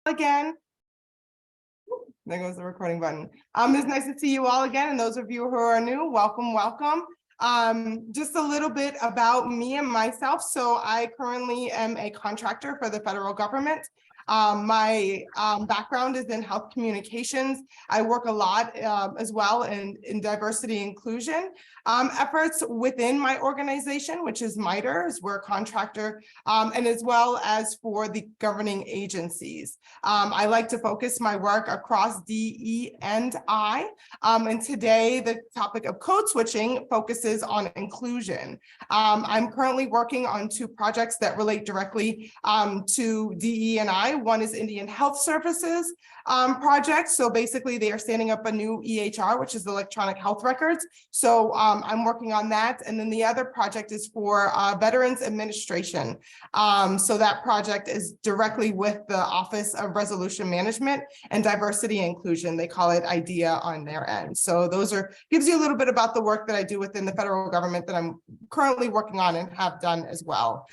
again. There goes the recording button. It's nice to see you all again, and those of you who are new, welcome, welcome. Just a little bit about me and myself. So I currently am a contractor for the federal government. My background is in health communications. I work a lot as well in diversity inclusion efforts within my organization, which is MITRE, we're a contractor, and as well as for the governing agencies. I like to focus my work across DE and I, and today the topic of code switching focuses on inclusion. I'm currently working on 2 projects that relate directly to DE and I. One is Indian Health Services project. So basically they are standing up a new EHR, which is electronic health records. So I'm working on that. And then the other project is for Veterans Administration. So that project is directly with the Office of Resolution Management and Diversity and Inclusion. They call it IDEA on their end. So those gives you a little bit about the work that I do within the federal government that I'm currently working on and have done as well.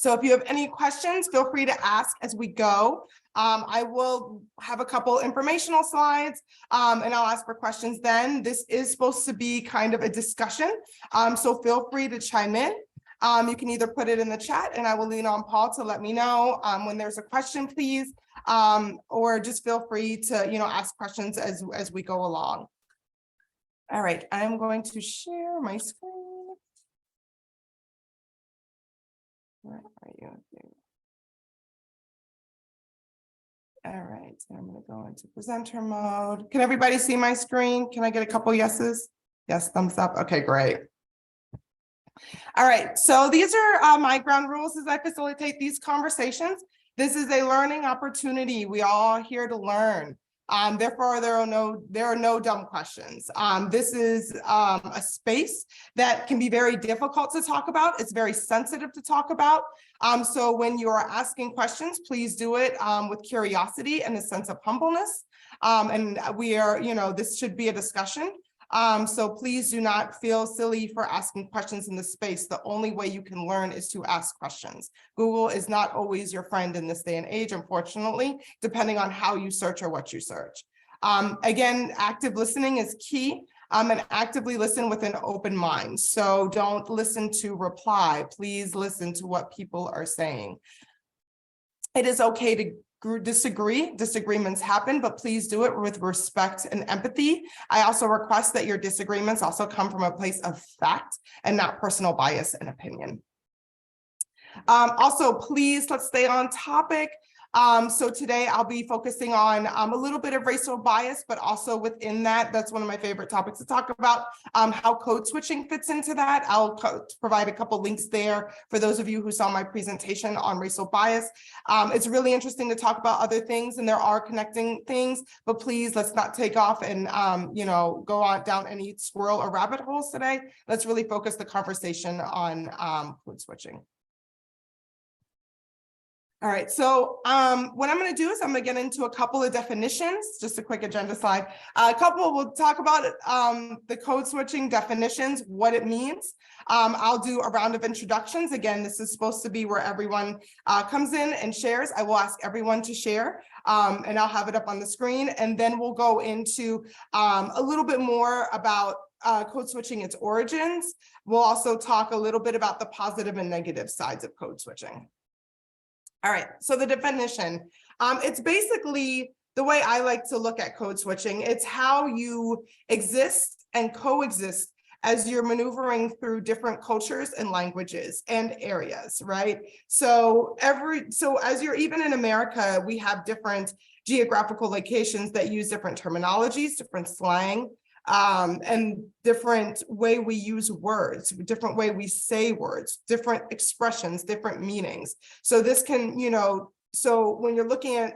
So if you have any questions, feel free to ask as we go. I will have a couple informational slides and I'll ask for questions then. This is supposed to be kind of a discussion, so feel free to chime in. You can either put it in the chat and I will lean on Paul to let me know when there's a question, please, or just feel free to ask questions as we go along. All right, I'm going to share my screen. Where are you? All right, so I'm going to go into presenter mode. Can everybody see my screen? Can I get a couple yeses? Yes, thumbs up. Okay, great. All right, so these are my ground rules as I facilitate these conversations. This is a learning opportunity. We all are here to learn. Therefore, there are no dumb questions. This is a space that can be very difficult to talk about. It's very sensitive to talk about. So when you are asking questions, please do it with curiosity and a sense of humbleness. And we are, this should be a discussion. So please do not feel silly for asking questions in this space. The only way you can learn is to ask questions. Google is not always your friend in this day and age, unfortunately, depending on how you search or what you search. Again, active listening is key, and actively listen with an open mind. So don't listen to reply. Please listen to what people are saying. It is okay to disagree. Disagreements happen, but please do it with respect and empathy. I also request that your disagreements also come from a place of fact and not personal bias and opinion. Also, please, let's stay on topic. So today I'll be focusing on a little bit of racial bias, but also within that, that's one of my favorite topics to talk about, how code switching fits into that. I'll provide a couple links there for those of you who saw my presentation on racial bias. It's really interesting to talk about other things, and there are connecting things, but please, let's not take off and go on down any squirrel or rabbit holes today. Let's really focus the conversation on code switching. All right, so what I'm going to do is I'm going to get into a couple of definitions, just a quick agenda slide. We'll talk about the code switching definitions, what it means. I'll do a round of introductions. Again, this is supposed to be where everyone comes in and shares. I will ask everyone to share, and I'll have it up on the screen. And then we'll go into a little bit more about code switching, its origins. We'll also talk a little bit about the positive and negative sides of code switching. All right, so the definition, it's basically the way I like to look at code switching. It's how you exist and coexist as you're maneuvering through different cultures and languages and areas, right? So as you're even in America, we have different geographical locations that use different terminologies, different slang, and different way we use words, different way we say words, different expressions, different meanings. So this can, so when you're looking at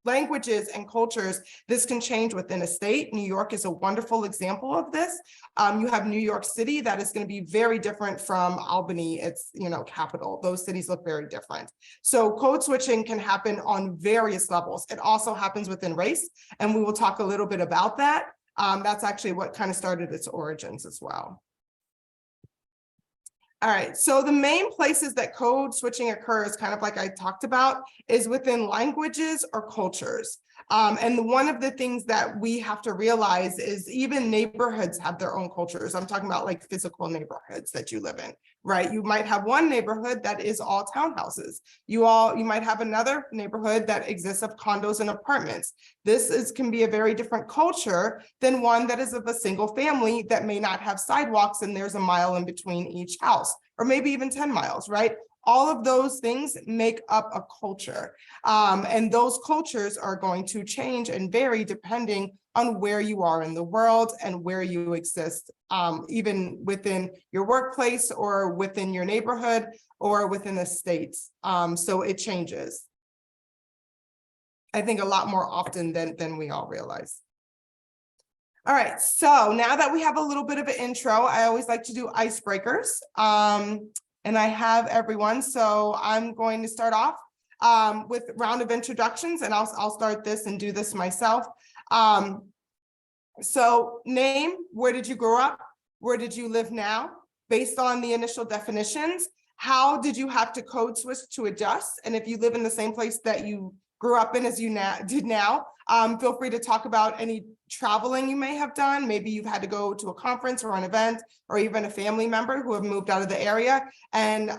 languages and cultures, this can change within a state. New York is a wonderful example of this. You have New York City that is going to be very different from Albany, its capital. Those cities look very different. So code switching can happen on various levels. It also happens within race, and we will talk a little bit about that. That's actually what kind of started its origins as well. All right, so the main places that code switching occurs, kind of like I talked about, is within languages or cultures. And one of the things that we have to realize is even neighborhoods have their own cultures. I'm talking about like physical neighborhoods that you live in, right? You might have one neighborhood that is all townhouses. You might have another neighborhood that exists of condos and apartments. Can be a very different culture than one that is of a single family that may not have sidewalks and there's a mile in between each house, or maybe even 10 miles, right? All of those things make up a culture. And those cultures are going to change and vary depending on where you are in the world and where you exist, even within your workplace or within your neighborhood or within the states. So it changes, I think, a lot more often than we all realize. All right, so now that we have a little bit of an intro, I always like to do icebreakers. And I have everyone, so I'm going to start off with a round of introductions, and I'll start this and do this myself. So name, where did you grow up? Where did you live now? Based on the initial definitions, how did you have to code switch to adjust? And if you live in the same place that you grew up in as you did now, feel free to talk about any traveling you may have done. Maybe you've had to go to a conference or an event, or even a family member who have moved out of the area, and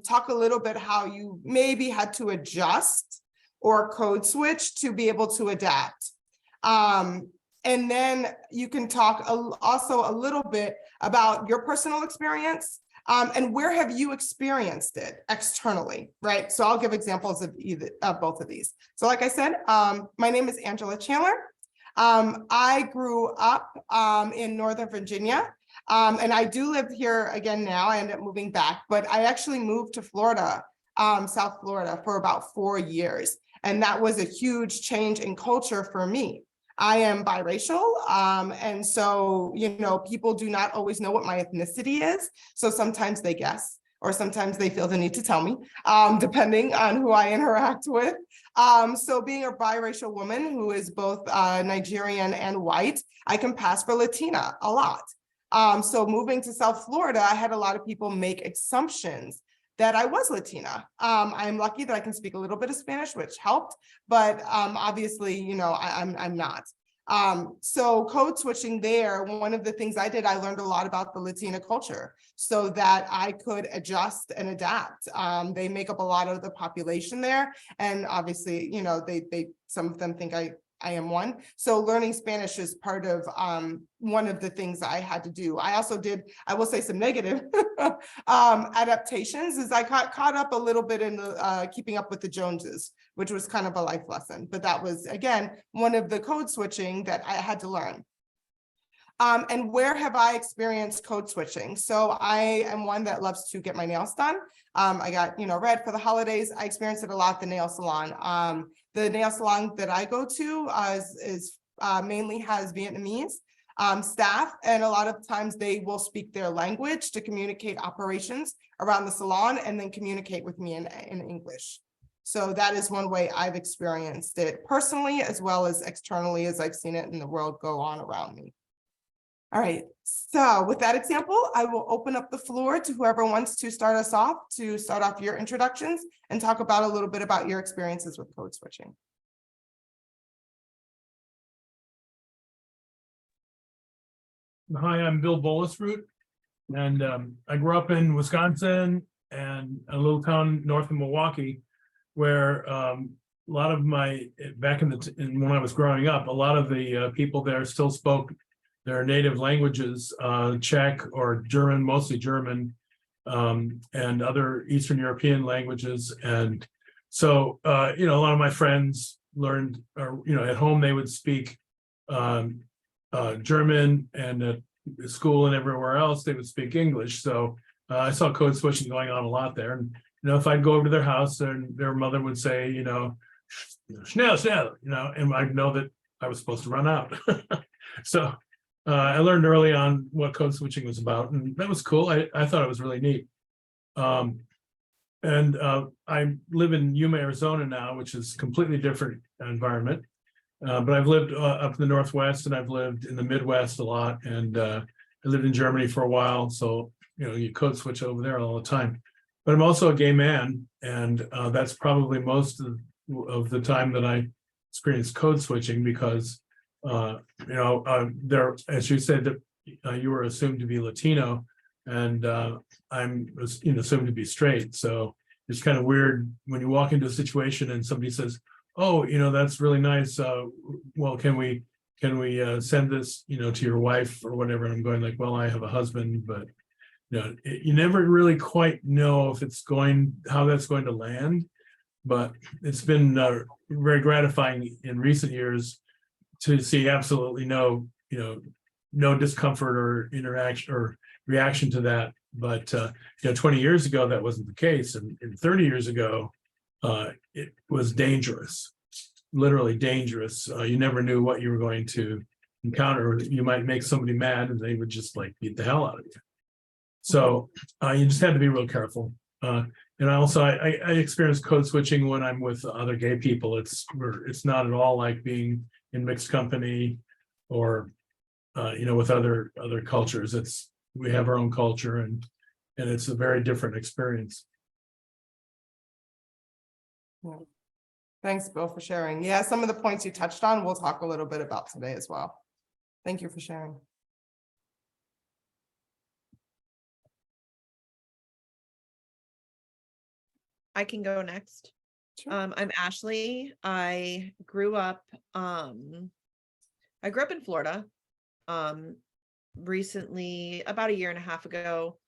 talk a little bit how you maybe had to adjust or code switch to be able to adapt. And then you can talk also a little bit about your personal experience, and where have you experienced it externally, right? So I'll give examples of both of these. So like I said, my name is Angela Chandler. I grew up in Northern Virginia, and I do live here again now. I ended up moving back, but I actually moved to Florida, South Florida, for about 4 years. And that was a huge change in culture for me. I am biracial, and so, people do not always know what my ethnicity is. So sometimes they guess, or sometimes they feel the need to tell me, depending on who I interact with. So being a biracial woman who is both Nigerian and white, I can pass for Latina a lot. So moving to South Florida, I had a lot of people make assumptions that I was Latina. I'm lucky that I can speak a little bit of Spanish, which helped, but obviously, I'm not. So code switching there, one of the things I did, I learned a lot about the Latina culture so that I could adjust and adapt. They make up a lot of the population there. And obviously, some of them think I am one. So learning Spanish is part of one of the things I had to do. I also did, I will say, some negative adaptations, is I got caught up a little bit in the keeping up with the Joneses, which was kind of a life lesson. But that was, again, one of the code switching that I had to learn. And where have I experienced code switching? So I am one that loves to get my nails done. I got, red for the holidays. I experienced it a lot at the nail salon. The nail salon that I go to mainly has Vietnamese staff, and a lot of times they will speak their language to communicate operations around the salon and then communicate with me in English. So that is one way I've experienced it personally, as well as externally, as I've seen it in the world go on around me. All right, so with that example, I will open up the floor to whoever wants to start us off, to start off your introductions and talk about a little bit about your experiences with code switching. Hi, I'm Bill Bolisroot, and I grew up in Wisconsin and a little town north of Milwaukee, where a lot of back when I was growing up, a lot of the people there still spoke their native languages, Czech or German, mostly German, and other Eastern European languages. And so, a lot of my friends learned, or, at home they would speak German, and at school and everywhere else they would speak English. So I saw code switching going on a lot there. And, if I'd go over to their house and their mother would say, schnell, schnell, and I'd know that I was supposed to run out. So I learned early on what code switching was about, and that was cool. I thought it was really neat. And I live in Yuma, Arizona now, which is a completely different environment. But I've lived up in the Northwest, and I've lived in the Midwest a lot, and I lived in Germany for a while. So you code switch over there all the time. But I'm also a gay man, and that's probably most of the time that I experience code switching, because there, as you said, that you were assumed to be Latino, and I'm assumed to be straight. So it's kind of weird when you walk into a situation and somebody says, "Oh, that's really nice. Well, can we send this, to your wife or whatever?" And I'm going like, "Well, I have a husband," but you never really quite know if how that's going to land. But it's been very gratifying in recent years to see absolutely no discomfort or interaction or reaction to that. But 20 years ago, that wasn't the case. And 30 years ago, it was dangerous, literally dangerous. You never knew what you were going to encounter. You might make somebody mad and they would just like beat the hell out of you. So you just had to be real careful. And also, I experience code switching when I'm with other gay people. It's not at all like being in mixed company or with other cultures. We have our own culture, and it's a very different experience. Yeah. Thanks, Bill, for sharing. Yeah, some of the points you touched on, we'll talk a little bit about today as well. Thank you for sharing. I can go next. Sure. I'm Ashley. I grew up in Florida. Recently, about a year and a half ago,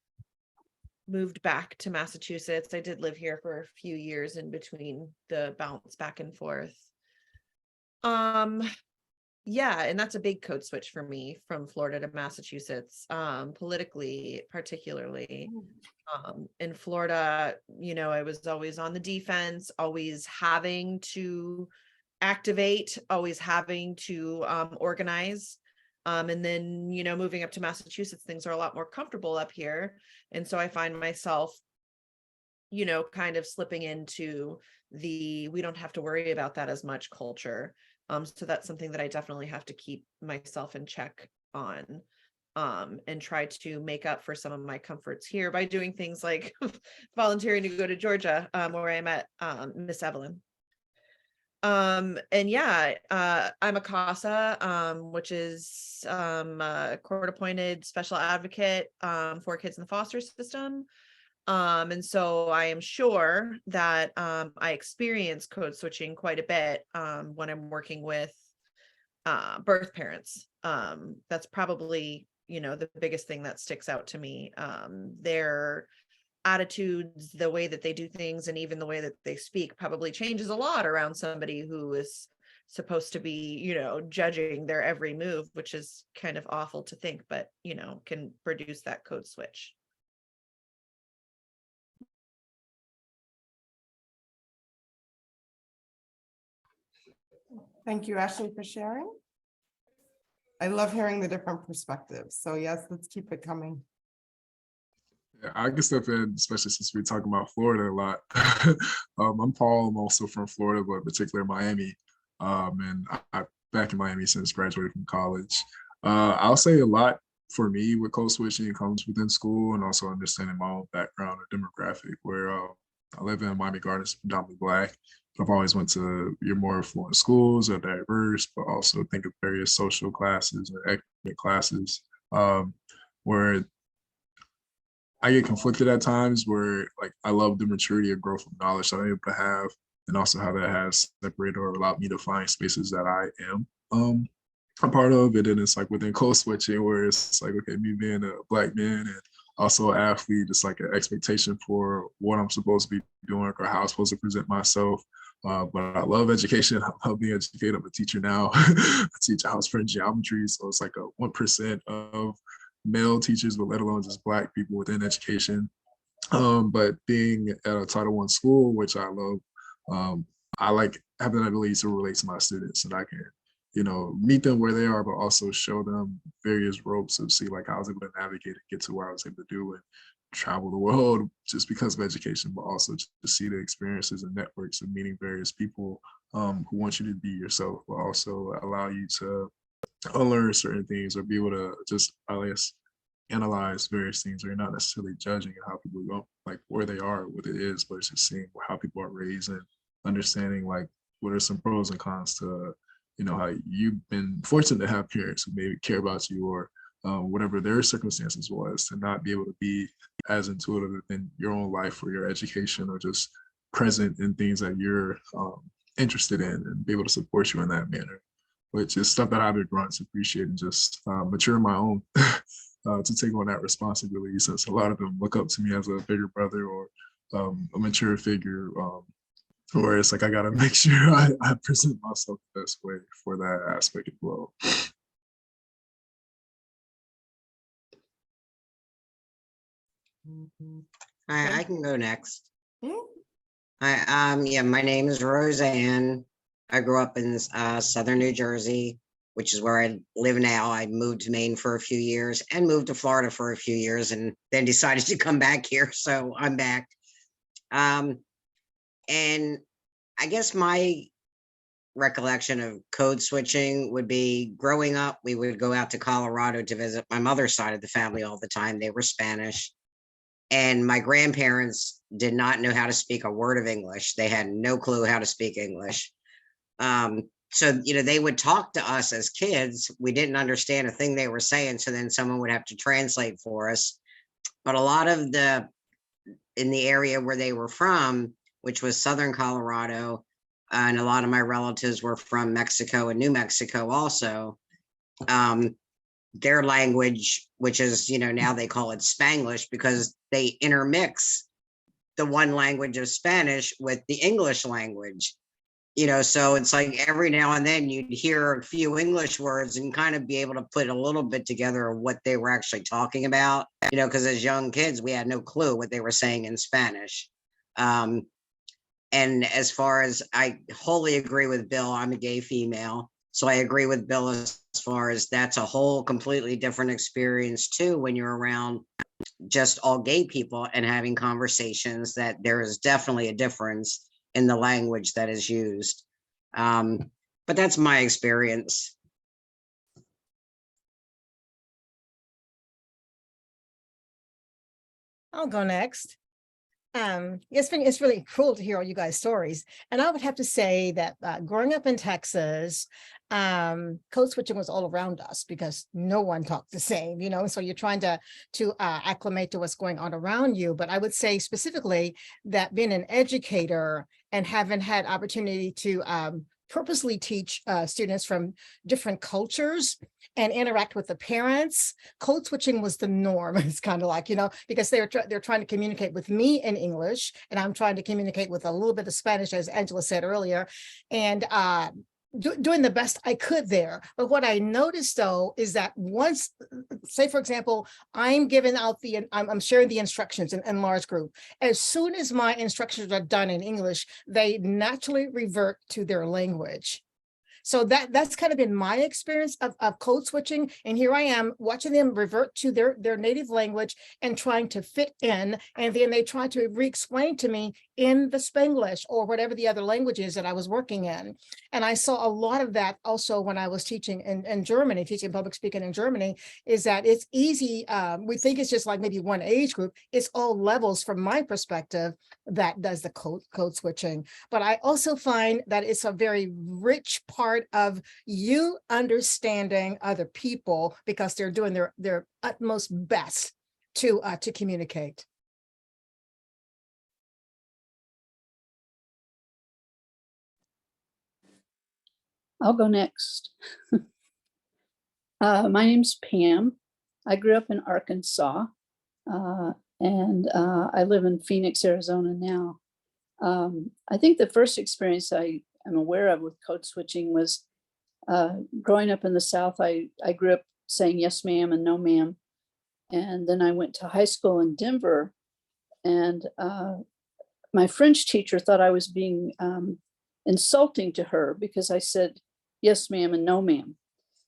moved back to Massachusetts. I did live here for a few years in between the bounce back and forth. Yeah, and that's a big code switch for me from Florida to Massachusetts, politically, particularly. In Florida, I was always on the defense, always having to activate, always having to organize. And then, moving up to Massachusetts, things are a lot more comfortable up here. And so I find myself, kind of slipping into we don't have to worry about that as much culture. So that's something that I definitely have to keep myself in check on. And try to make up for some of my comforts here by doing things like volunteering to go to Georgia, where I met Miss Evelyn. And yeah, I'm a CASA, which is a court-appointed special advocate for kids in the foster system. And so I am sure that I experience code switching quite a bit when I'm working with birth parents. That's probably the biggest thing that sticks out to me. Their attitudes, the way that they do things, and even the way that they speak probably changes a lot around somebody who is supposed to be, judging their every move, which is kind of awful to think, but, can produce that code switch. Thank you, Ashley, for sharing. I love hearing the different perspectives. So yes, let's keep it coming. Yeah, I can step in, especially since we're talking about Florida a lot. I'm Paul. I'm also from Florida, but particularly Miami. And I'm back in Miami since graduating from college. I'll say a lot for me with code switching comes within school and also understanding my own background or demographic, where I live in Miami Gardens, predominantly Black. I've always went to your more affluent schools or diverse, but also think of various social classes or academic classes, where I get conflicted at times, where like I love the maturity and growth of knowledge that I'm able to have, and also how that has separated or allowed me to find spaces that I am a part of it. And it's like within code switching, where it's like, okay, me being a Black man and also an athlete, it's like an expectation for what I'm supposed to be doing or how I'm supposed to present myself. But I love education. I love being educated. I'm a teacher now. I teach house friend geometry. So it's like a 1% of male teachers, but let alone just Black people within education. But being at a Title I school, which I love, I like having the ability to relate to my students, and I can, meet them where they are, but also show them various ropes and see like how I was able to navigate and get to where I was able to do and travel the world just because of education, but also to see the experiences and networks of meeting various people who want you to be yourself, but also allow you to unlearn certain things or be able to just, I guess, analyze various things, or you're not necessarily judging how people go, like where they are, what it is, but it's just seeing how people are raised and understanding like what are some pros and cons to, you know, how you've been fortunate to have parents who maybe care about you, or whatever their circumstances was, to not be able to be as intuitive in your own life or your education, or just present in things that you're interested in, and be able to support you in that manner, which is stuff that I've been growing to appreciate and just mature my own to take on that responsibility, since a lot of them look up to me as a bigger brother, or a mature figure, where it's like I gotta make sure I present myself the best way for that aspect as well. I can go next. Hmm? Yeah, my name is Roseanne. I grew up in southern New Jersey, which is where I live now. I moved to Maine for a few years and moved to Florida for a few years, and then decided to come back here. So I'm back. And I guess my recollection of code switching would be growing up, we would go out to Colorado to visit my mother's side of the family all the time. They were Spanish. And my grandparents did not know how to speak a word of English. They had no clue how to speak English. So, you know, they would talk to us as kids. We didn't understand a thing they were saying. So then someone would have to translate for us. But a lot of in the area where they were from, which was Southern Colorado, and a lot of my relatives were from Mexico and New Mexico also. Their language, which is, you know, now they call it Spanglish, because they intermix the one language of Spanish with the English language. You know, so it's like every now and then you'd hear a few English words and kind of be able to put a little bit together of what they were actually talking about, you know, because as young kids, we had no clue what they were saying in Spanish. And as far as, I wholly agree with Bill, I'm a gay female. So I agree with Bill as far as that's a whole completely different experience too, when you're around just all gay people and having conversations, that there is definitely a difference in the language that is used. But that's my experience. I'll go next. It's really cool to hear all you guys' stories. And I would have to say that growing up in Texas, code switching was all around us because no one talked the same, you know, so you're trying to acclimate to what's going on around you. But I would say specifically that being an educator and having had opportunity to purposely teach students from different cultures and interact with the parents, code switching was the norm. It's kind of like, you know, because they're trying to communicate with me in English, and I'm trying to communicate with a little bit of Spanish, as Angela said earlier, and doing the best I could there. But what I noticed though is that once, say for example, I'm giving out I'm sharing the instructions in large group. As soon as my instructions are done in English, they naturally revert to their language. So that's kind of been my experience of code switching. And here I am watching them revert to their native language and trying to fit in. And then they try to re-explain to me in the Spanglish or whatever the other language is that I was working in. And I saw a lot of that also when I was teaching in Germany, teaching public speaking in Germany, is that it's easy. We think it's just like maybe one age group. It's all levels from my perspective that does the code switching. But I also find that it's a very rich part of you understanding other people because they're doing their utmost best to communicate. I'll go next. My name's Pam. I grew up in Arkansas, and I live in Phoenix, Arizona now. I think the first experience I am aware of with code switching was growing up in the South. I grew up saying yes, ma'am, and no, ma'am. And then I went to high school in Denver, and my French teacher thought I was being insulting to her because I said yes, ma'am, and no, ma'am.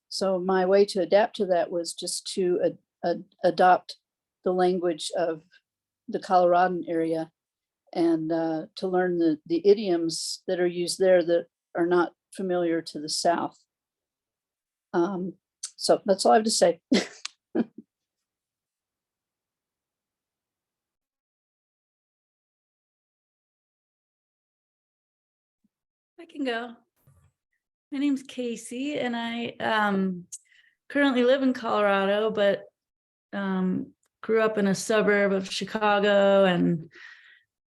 So my way to adapt to that was just to adopt the language of the Coloradan area and to learn the idioms that are used there that are not familiar to the South. So that's all I have to say. can go. My name's Casey, and I currently live in Colorado, but grew up in a suburb of Chicago and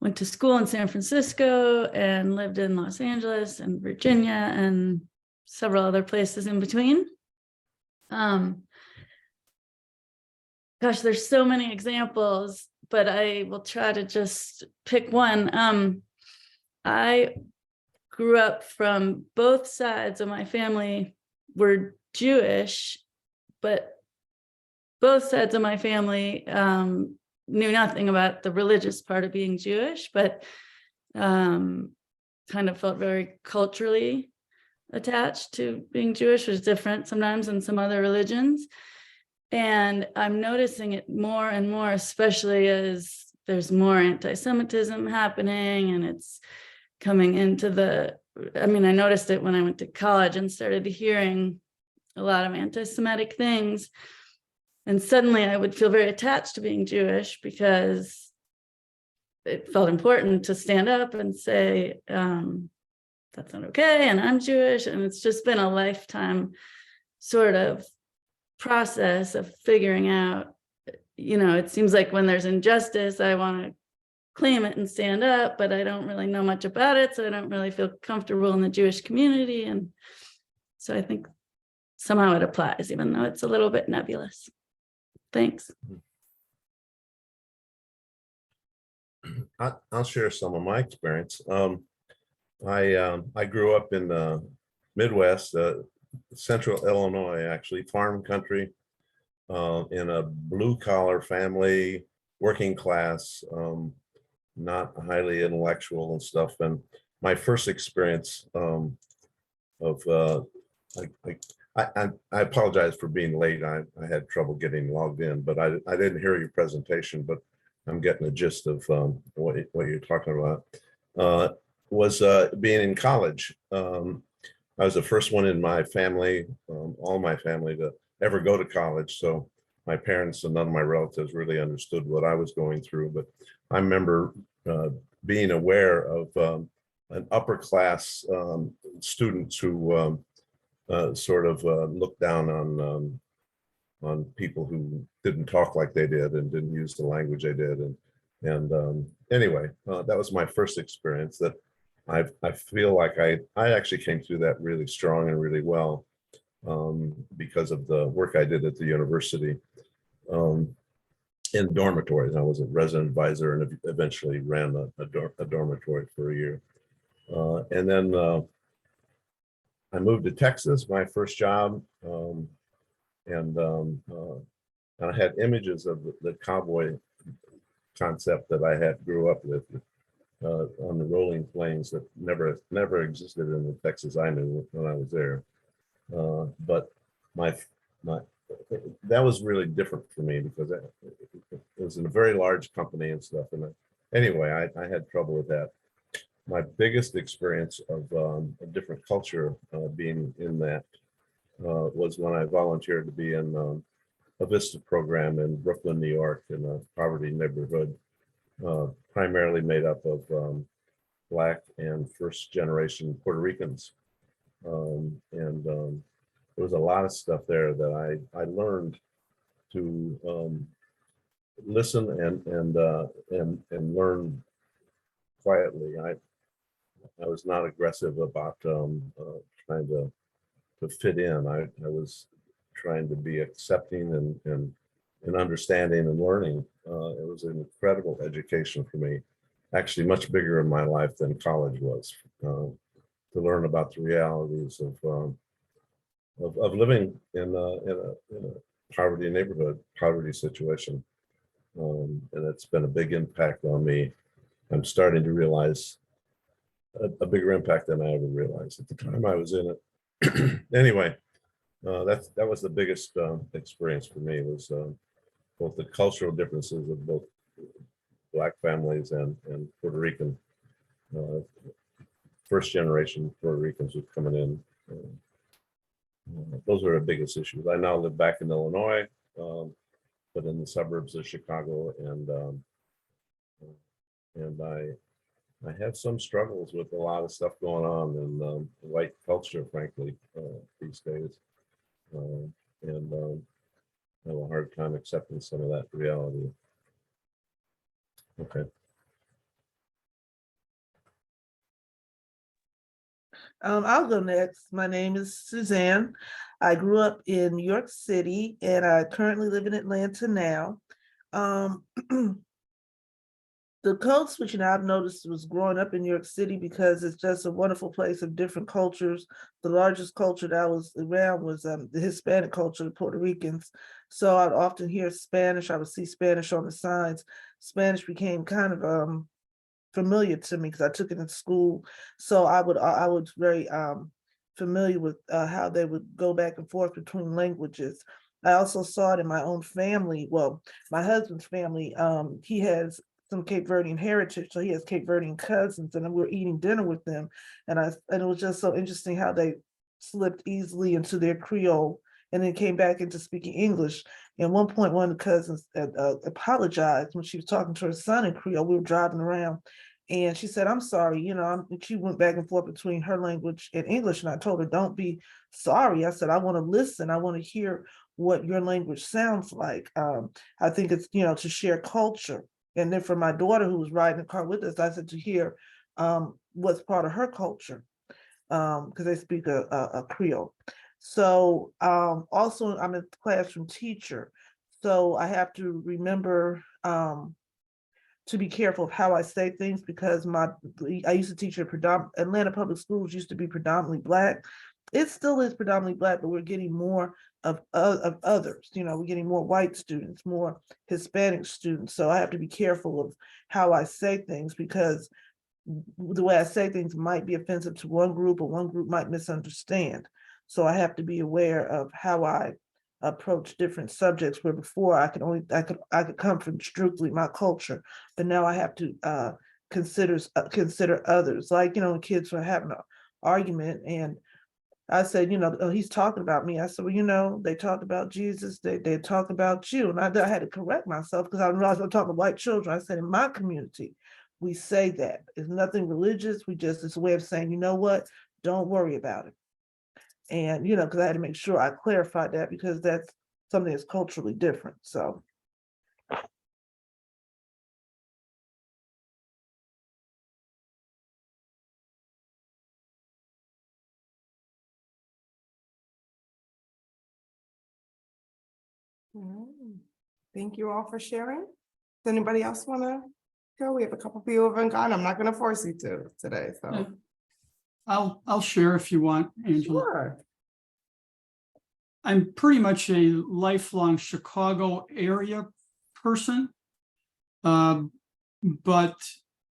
went to school in San Francisco and lived in Los Angeles and Virginia and several other places in between. Gosh, there's so many examples, but I will try to just pick one. I grew up from both sides of my family were Jewish, but both sides of my family knew nothing about the religious part of being Jewish, but kind of felt very culturally attached to being Jewish, which is different sometimes than some other religions. And I'm noticing it more and more, especially as there's more anti-Semitism happening, and it's coming into I noticed it when I went to college and started hearing a lot of anti-Semitic things. And suddenly I would feel very attached to being Jewish because it felt important to stand up and say, that's not okay, and I'm Jewish. And it's just been a lifetime sort of process of figuring out, it seems like when there's injustice, I want to claim it and stand up, but I don't really know much about it. So I don't really feel comfortable in the Jewish community. And so I think somehow it applies, even though it's a little bit nebulous. Thanks. I'll share some of my experience. I grew up in the Midwest, central Illinois, actually, farm country, in a blue collar family, working class, not highly intellectual and stuff. And my first experience I apologize for being late. I had trouble getting logged in, but I didn't hear your presentation, but I'm getting the gist of what you're talking about. Was being in college. I was the first one in my family, all my family, to ever go to college. So my parents and none of my relatives really understood what I was going through. But I remember being aware of an upper class students who sort of looked down on people who didn't talk like they did and didn't use the language they did. And anyway, that was my first experience. That I feel like I actually came through that really strong and really well because of the work I did at the university in dormitories. I was a resident advisor and eventually ran a dormitory for a year. And then I moved to Texas, my first job, and I had images of the cowboy concept that I grew up with on the rolling plains that never existed in the Texas I knew when I was there. But that was really different for me because it was in a very large company and stuff. And anyway, I had trouble with that. My biggest experience of a different culture being in that was when I volunteered to be in a VISTA program in Brooklyn, New York, in a poverty neighborhood, primarily made up of Black and first generation Puerto Ricans. There was a lot of stuff there that I learned to listen and learn quietly. I was not aggressive about trying to fit in. I was trying to be accepting and understanding and learning. It was an incredible education for me, actually much bigger in my life than college was, to learn about the realities of living in a poverty neighborhood, poverty situation. And it's been a big impact on me. I'm starting to realize a bigger impact than I ever realized at the time I was in it. Anyway, that was the biggest experience for me, was both the cultural differences of both Black families and Puerto Rican, first generation Puerto Ricans who are coming in. Those are the biggest issues. I now live back in Illinois, but in the suburbs of Chicago, and I have some struggles with a lot of stuff going on in white culture, frankly, these days. And I have a hard time accepting some of that reality. Okay. I'll go next. My name is Suzanne. I grew up in New York City and I currently live in Atlanta now. The code switching I've noticed was growing up in New York City because it's just a wonderful place of different cultures. The largest culture that I was around was the Hispanic culture, the Puerto Ricans. So I'd often hear Spanish. I would see Spanish on the signs. Spanish became kind of familiar to me because I took it in school. So I was very familiar with how they would go back and forth between languages. I also saw it in my own family. Well, my husband's family, he has some Cape Verdean heritage, so he has Cape Verdean cousins, and we were eating dinner with them, and it was just so interesting how they slipped easily into their Creole and then came back into speaking English. And at one point, one of the cousins apologized when she was talking to her son in Creole. We were driving around, and she said, "I'm sorry," you know. She went back and forth between her language and English, and I told her, "Don't be sorry." I said, "I want to listen. I want to hear what your language sounds like." I think it's, you know, to share culture. And then for my daughter who was riding the car with us, I said to hear what's part of her culture, because they speak a Creole. So also I'm a classroom teacher, so I have to remember to be careful of how I say things, because I used to teach at Atlanta Public Schools used to be predominantly Black. It still is predominantly Black, but we're getting more of others. You know, we're getting more white students, more Hispanic students. So I have to be careful of how I say things, because the way I say things might be offensive to one group, or one group might misunderstand. So I have to be aware of how I approach different subjects, where before I could come from strictly my culture, but now I have to consider others. Like, you know, when kids were having an argument and I said, you know, "Oh, he's talking about me." I said, "Well, you know, they talk about Jesus, they talk about you." And I had to correct myself because I realized I'm talking to white children. I said, in my community, we say that. It's nothing religious. It's a way of saying, you know what, don't worry about it. And, you know, because I had to make sure I clarified that, because that's something that's culturally different. So. Thank you all for sharing. Does anybody else want to go? We have a couple people who haven't gone. I'm not going to force you to today. So I'll share if you want, Angela. sure. I'm pretty much a lifelong Chicago area person, but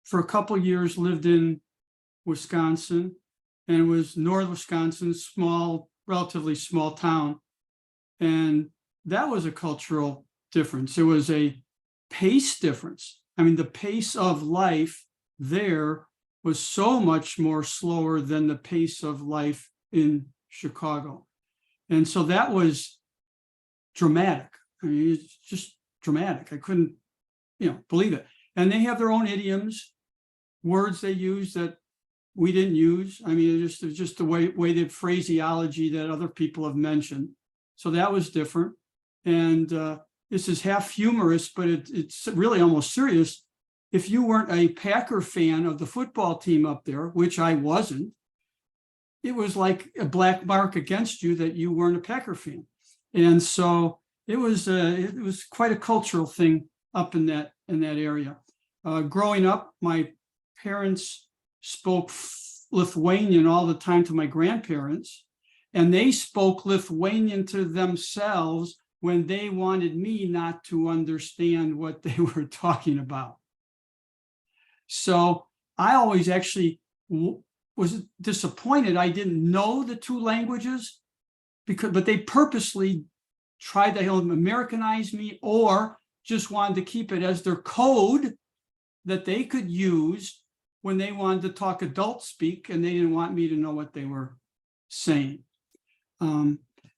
for a couple of years lived in Wisconsin, and it was North Wisconsin, relatively small town, and that was a cultural difference. It was a pace difference. I mean, the pace of life there was so much more slower than the pace of life in Chicago. And so that was dramatic. I mean, it's just dramatic. I couldn't, believe it. And they have their own idioms, words they use that we didn't use. I mean, it's just the way the phraseology that other people have mentioned. So that was different. And this is half humorous, but it's really almost serious. If you weren't a Packer fan of the football team up there, which I wasn't, it was like a black mark against you that you weren't a Packer fan. And so it was quite a cultural thing up in that area. Growing up, my parents spoke Lithuanian all the time to my grandparents, and they spoke Lithuanian to themselves when they wanted me not to understand what they were talking about. So I always actually was disappointed I didn't know the two languages, but they purposely tried to Americanize me, or just wanted to keep it as their code that they could use when they wanted to talk adult speak, and they didn't want me to know what they were saying.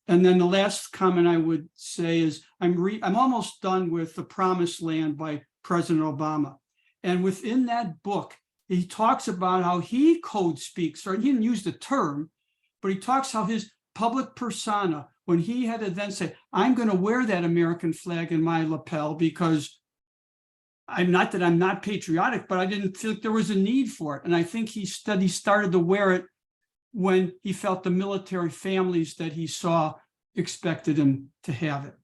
And then the last comment I would say is I'm almost done with The Promised Land by President Obama. And within that book, he talks about how he code speaks, or he didn't use the term, but he talks how his public persona, when he had to then say, I'm going to wear that American flag in my lapel because I'm not patriotic, but I didn't feel like there was a need for it. And I think he started to wear it when he felt the military families that he saw expected him to have it.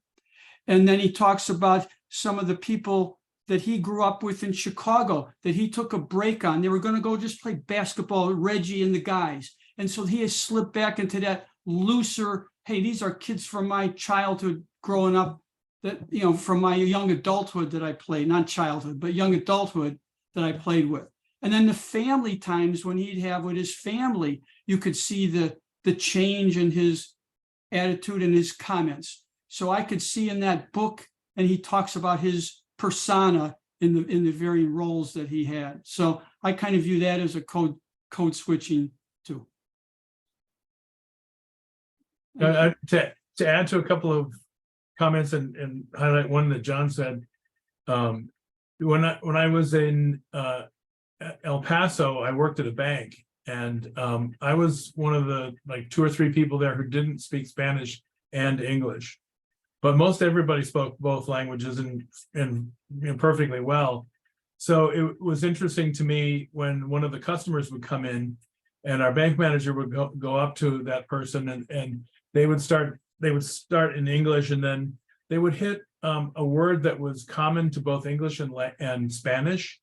And then he talks about some of the people that he grew up with in Chicago that he took a break on. They were going to go just play basketball, Reggie and the guys. And so he has slipped back into that looser, hey, these are kids from my childhood growing up, that, you know, from my young adulthood that I played, not childhood, but young adulthood that I played with. And then the family times when he'd have with his family, you could see the change in his attitude and his comments. So I could see in that book, and he talks about his persona in the varying roles that he had. So I kind of view that as a code switching too. To add to a couple of comments and highlight one that John said, when I was in El Paso, I worked at a bank, and I was one of the like 2 or 3 people there who didn't speak Spanish and English, but most everybody spoke both languages and you know, perfectly well. So it was interesting to me when one of the customers would come in, and our bank manager would go up to that person, and they would start in English, and then they would hit a word that was common to both English and Spanish,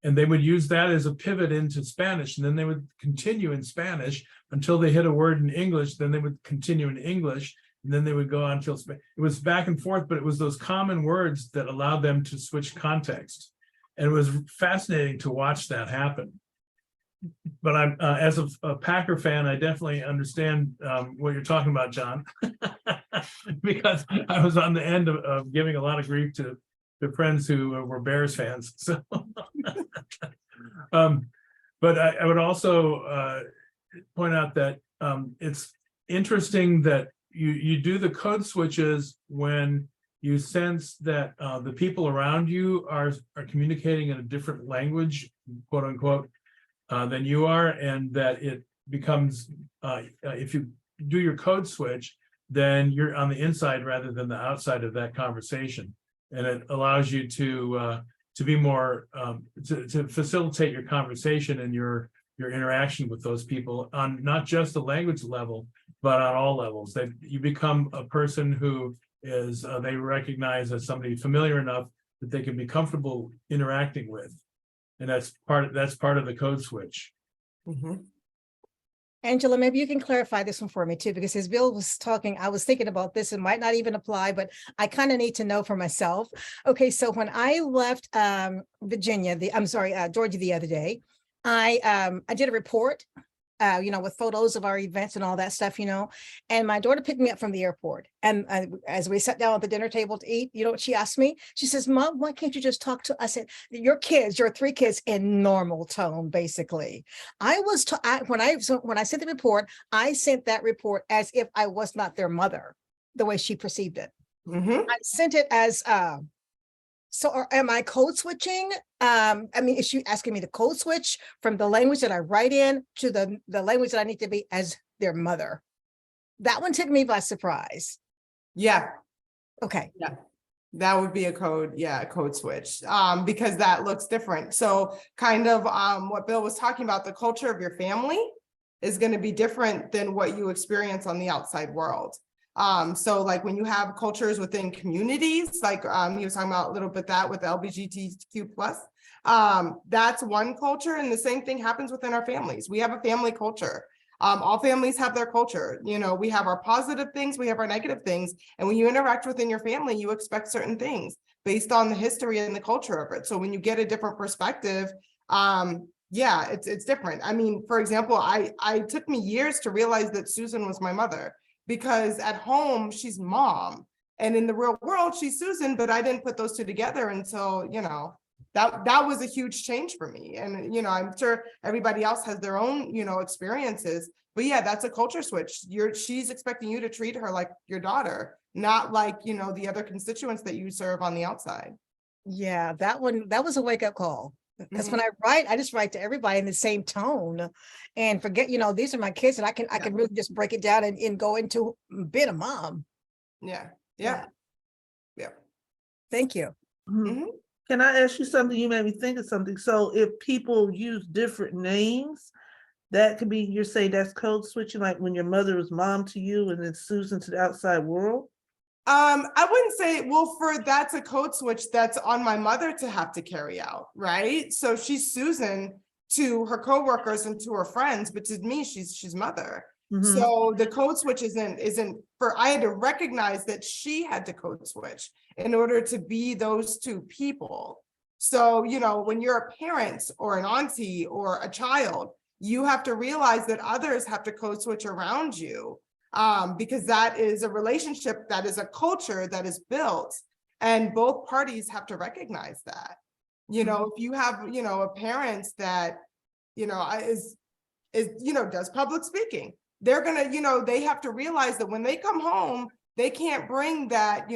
and they would use that as a pivot into Spanish, and then they would continue in Spanish until they hit a word in English, then they would continue in English, and then they would go on until it was back and forth, but it was those common words that allowed them to switch context. And it was fascinating to watch that happen. But I'm as a Packer fan, I definitely understand what you're talking about, John, because I was on the end of giving a lot of grief to friends who were Bears fans. So, but I would also point out that it's interesting that you do the code switches when you sense that the people around you are communicating in a different language, quote unquote, than you are, and that it becomes, if you do your code switch, then you're on the inside rather than the outside of that conversation. And it allows you to be more, to facilitate your conversation and your interaction with those people on not just the language level, but on all levels. That you become a person who is, they recognize as somebody familiar enough that they can be comfortable interacting with. And that's part of the code switch. Mm-hmm. Angela, maybe you can clarify this one for me too, because as Bill was talking, I was thinking about this and might not even apply, but I kind of need to know for myself. Okay, so when I left Georgia the other day, I did a report, with photos of our events and all that stuff, and my daughter picked me up from the airport. And as we sat down at the dinner table to eat, you know what she asked me? She says, Mom, why can't you just talk to us? I said, your 3 kids in normal tone, basically. When I sent the report, I sent that report as if I was not their mother, the way she perceived it. Mm-hmm. I sent it as, so am I code switching? Is she asking me to code switch from the language that I write in to the language that I need to be as their mother? That one took me by surprise. Yeah. Okay. Yeah. That would be a code switch, because that looks different. So kind of what Bill was talking about, the culture of your family is going to be different than what you experience on the outside world. So like when you have cultures within communities, like he was talking about a little bit that with LGBTQ plus, that's one culture, and the same thing happens within our families. We have a family culture. All families have their culture. We have our positive things, we have our negative things, and when you interact within your family, you expect certain things based on the history and the culture of it. So when you get a different perspective, it's different. I mean, for example, I took me years to realize that Susan was my mother, because at home she's Mom, and in the real world she's Susan, but I didn't put those two together until, that was a huge change for me. And, I'm sure everybody else has their own, experiences, but yeah, that's a culture switch. She's expecting you to treat her like your daughter, not like, the other constituents that you serve on the outside. Yeah, that was a wake-up call. Because when I write, I just write to everybody in the same tone and forget, these are my kids, and I can really just break it down and go into being a mom. Yeah. Thank you. Mhm. Can I ask you something? You made me think of something. So if people use different names, that could be, you're saying that's code switching, like when your mother was mom to you and then Susan to the outside world? I wouldn't say, well, that's a code switch that's on my mother to have to carry out, right? So she's Susan to her coworkers and to her friends, but to me, she's mother. So the code switch isn't for, I had to recognize that she had to code switch in order to be those two people. So, when you're a parent or an auntie or a child, you have to realize that others have to code switch around you, because that is a relationship, that is a culture that is built, and both parties have to recognize that. If you have, a parent that, does public speaking, they're gonna, they have to realize that when they come home, they can't bring that,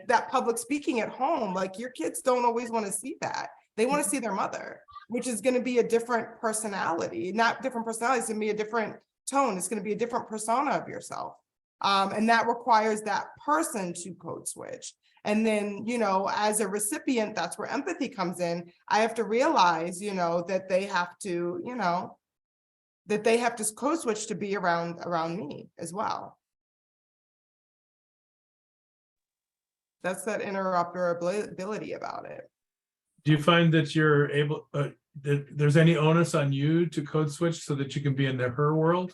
that public speaking at home. Like, your kids don't always want to see that. They want to see their mother, which is going to be a different personality, not different personality, it's going to be a different tone. It's going to be a different persona of yourself. And that requires that person to code switch. And then, as a recipient, that's where empathy comes in. I have to realize, that they have to, that they have to code switch to be around me as well. That's that interoperability about it. Do you find that you're able, that there's any onus on you to code switch so that you can be in her world?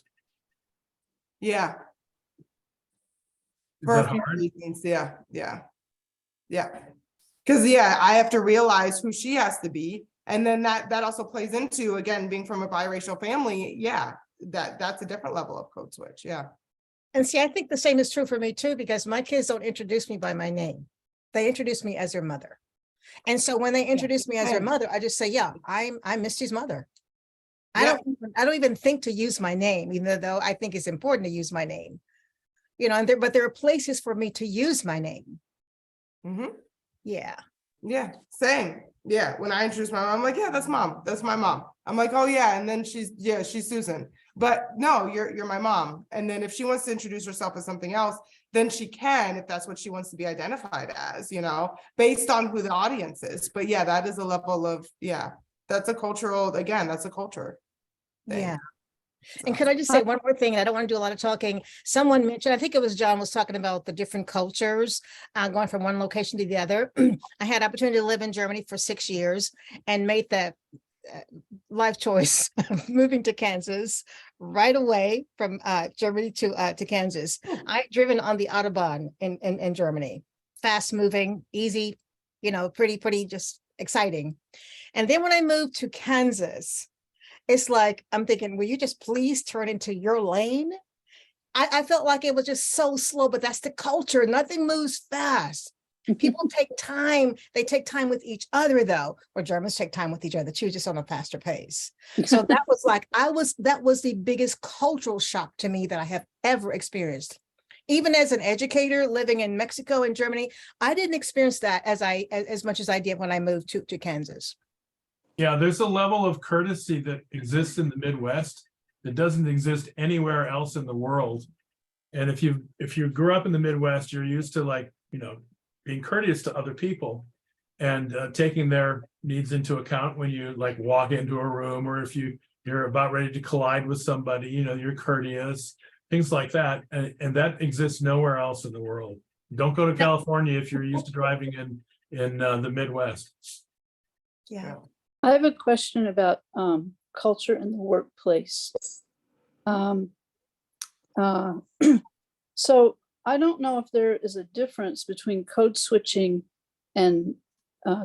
Yeah. Is For that a few hard? reasons, yeah. Because I have to realize who she has to be. And then that also plays into, again, being from a biracial family. Yeah, that's a different level of code switch. Yeah. And see, I think the same is true for me too, because my kids don't introduce me by my name. They introduce me as their mother. And so when they introduce me as their mother, I just say, yeah, I'm Misty's mother. I don't even think to use my name, even though I think it's important to use my name. But there are places for me to use my name. Yeah. Yeah, same. Yeah, when I introduce my mom, I'm like, yeah, that's mom. That's my mom. I'm like, oh yeah, and then she's Susan. But no, you're my mom. And then if she wants to introduce herself as something else, then she can, if that's what she wants to be identified as, based on who the audience is. But yeah, that is a level of, that's a cultural, again, that's a culture thing. Yeah. And could I just say one more thing? I don't want to do a lot of talking. Someone mentioned, I think it was John was talking about the different cultures going from one location to the other. I had opportunity to live in Germany for 6 years and made the life choice of moving to Kansas right away from Germany to Kansas. I've driven on the Autobahn in Germany, fast moving, easy, pretty just exciting. And then when I moved to Kansas, it's like, I'm thinking, will you just please turn into your lane? I felt like it was just so slow, but that's the culture. Nothing moves fast. People take time. They take time with each other, though, or Germans take time with each other too, just on a faster pace. So that was like, that was the biggest cultural shock to me that I have ever experienced. Even as an educator living in Mexico and Germany, I didn't experience that as much as I did when I moved to Kansas. Yeah, there's a level of courtesy that exists in the Midwest that doesn't exist anywhere else in the world. And if you grew up in the Midwest, you're used to being courteous to other people and taking their needs into account when you walk into a room, or if you're about ready to collide with somebody, you're courteous, things like that. And that exists nowhere else in the world. Don't go to California if you're used to driving in the Midwest. Yeah. I have a question about culture in the workplace. So I don't know if there is a difference between code switching and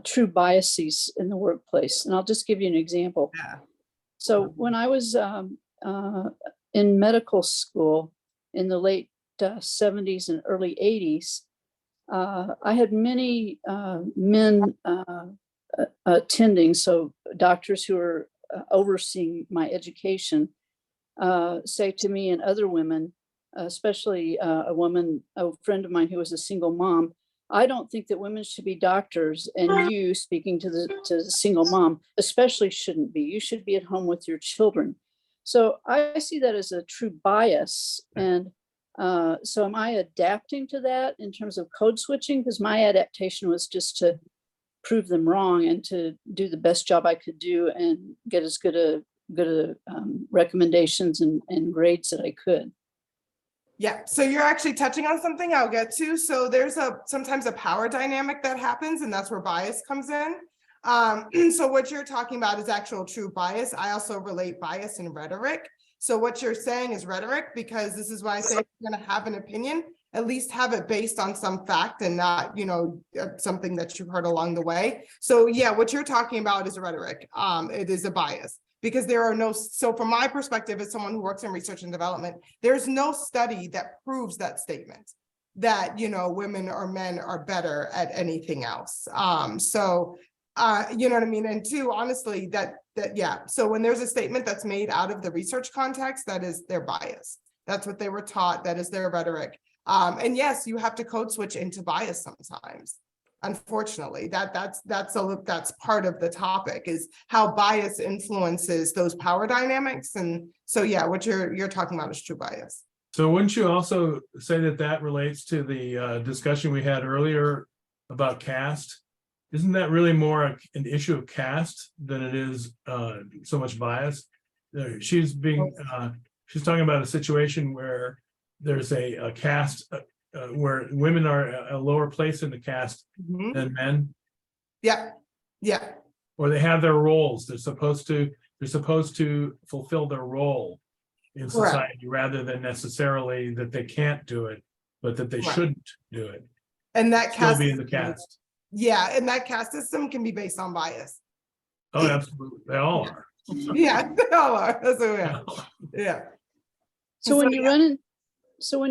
true biases in the workplace. And I'll just give you an example. Yeah. So when I was in medical school in the late 70s and early 80s, I had many men attending, so doctors who are overseeing my education, say to me and other women, especially a friend of mine who was a single mom, I don't think that women should be doctors, and you, speaking to the single mom, especially shouldn't be. You should be at home with your children. So I see that as a true bias. And so am I adapting to that in terms of code switching? Because my adaptation was just to prove them wrong and to do the best job I could do and get as good a recommendations and grades that I could. Yeah, so you're actually touching on something I'll get to. So there's sometimes a power dynamic that happens, and that's where bias comes in. So what you're talking about is actual true bias. I also relate bias and rhetoric. So what you're saying is rhetoric, because this is why I say if you're going to have an opinion, at least have it based on some fact and not, something that you've heard along the way. So yeah, what you're talking about is rhetoric. It is a bias. Because there are so from my perspective, as someone who works in research and development, there's no study that proves that statement that, women or men are better at anything else. You know what I mean? And two, honestly, yeah. So when there's a statement that's made out of the research context, that is their bias. That's what they were taught. That is their rhetoric. And yes, you have to code switch into bias sometimes. Unfortunately, that's part of the topic, is how bias influences those power dynamics. And so, yeah, what you're talking about is true bias. So wouldn't you also say that relates to the discussion we had earlier about caste? Isn't that really more an issue of caste than it is so much bias? She's talking about a situation where there's a caste where women are a lower place in the caste than men. Yeah. Or they have their roles. They're supposed to fulfill their role in society, rather than necessarily that they can't do it, but that they shouldn't do it. And that still be in the caste. Yeah, and that caste system can be based on bias. Oh, absolutely. They all are. Yeah, they all are. That's what we are. Yeah. So when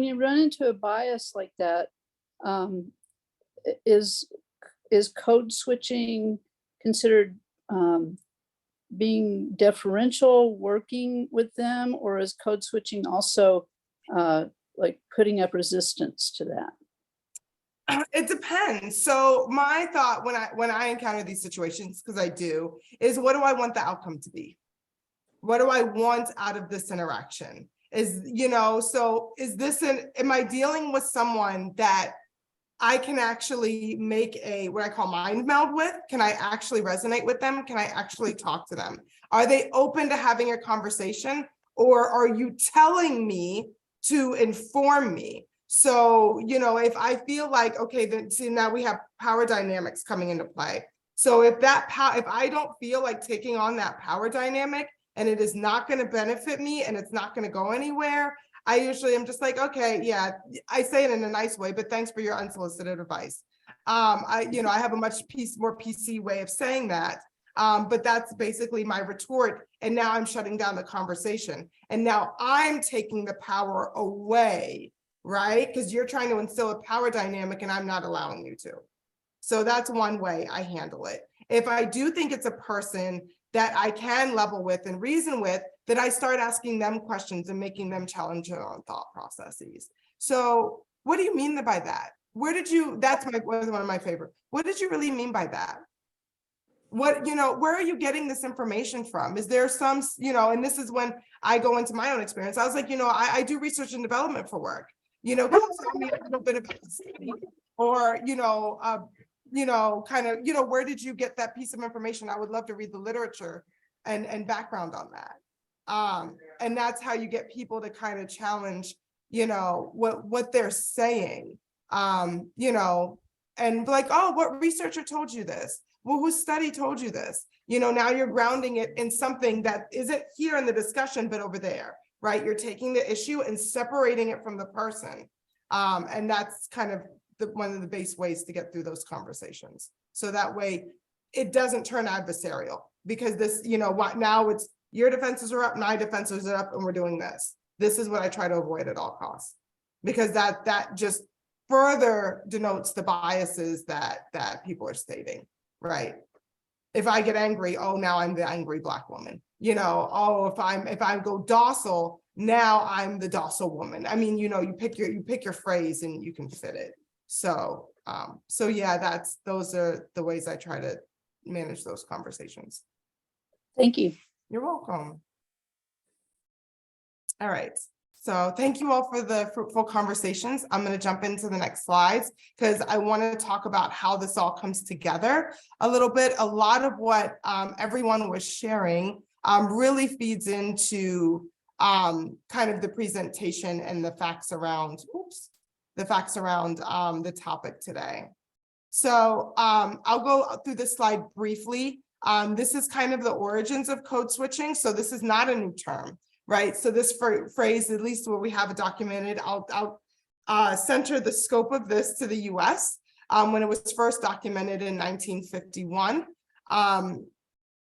you run into a bias like that, is code switching considered being deferential, working with them, or is code switching also like putting up resistance to that? It depends. So my thought when I encounter these situations, because I do, is what do I want the outcome to be? What do I want out of this interaction? So is this am I dealing with someone that I can actually make what I call mind meld with? Can I actually resonate with them? Can I actually talk to them? Are they open to having a conversation, or are you telling me to inform me? So, if I feel like, okay, then see, now we have power dynamics coming into play. So if I don't feel like taking on that power dynamic, and it is not going to benefit me and it's not going to go anywhere, I usually am just like, okay, yeah, I say it in a nice way, but thanks for your unsolicited advice. I have a much more PC way of saying that. But that's basically my retort. And now I'm shutting down the conversation. And now I'm taking the power away, right? Because you're trying to instill a power dynamic and I'm not allowing you to. So that's one way I handle it. If I do think it's a person that I can level with and reason with, that I start asking them questions and making them challenge their own thought processes. So what do you mean by that? That's one of my favorite. What did you really mean by that? Where are you getting this information from? Is there some, and this is when I go into my own experience. I was like, I do research and development for work, can you tell me a little bit about the study? Or, where did you get that piece of information? I would love to read the literature and background on that. And that's how you get people to kind of challenge, what they're saying, and be like, oh, what researcher told you this? Well, whose study told you this? Now you're grounding it in something that isn't here in the discussion, but over there, right? You're taking the issue and separating it from the person. And that's kind of one of the base ways to get through those conversations. So that way it doesn't turn adversarial, because this, now it's your defenses are up, my defenses are up, and we're doing this. This is what I try to avoid at all costs, because that just further denotes the biases that people are stating, right? If I get angry, oh, now I'm the angry Black woman. Oh, if I go docile, now I'm the docile woman. I mean, you pick your phrase and you can fit it. So, so yeah, those are the ways I try to manage those conversations. Thank you. You're welcome. All right. So thank you all for the fruitful conversations. I'm going to jump into the next slides because I want to talk about how this all comes together a little bit. A lot of what everyone was sharing really feeds into kind of the presentation and the facts around, the topic today. So I'll go through this slide briefly. This is kind of the origins of code switching. So this is not a new term, right? So this phrase, at least where we have it documented, I'll center the scope of this to the US when it was first documented in 1951.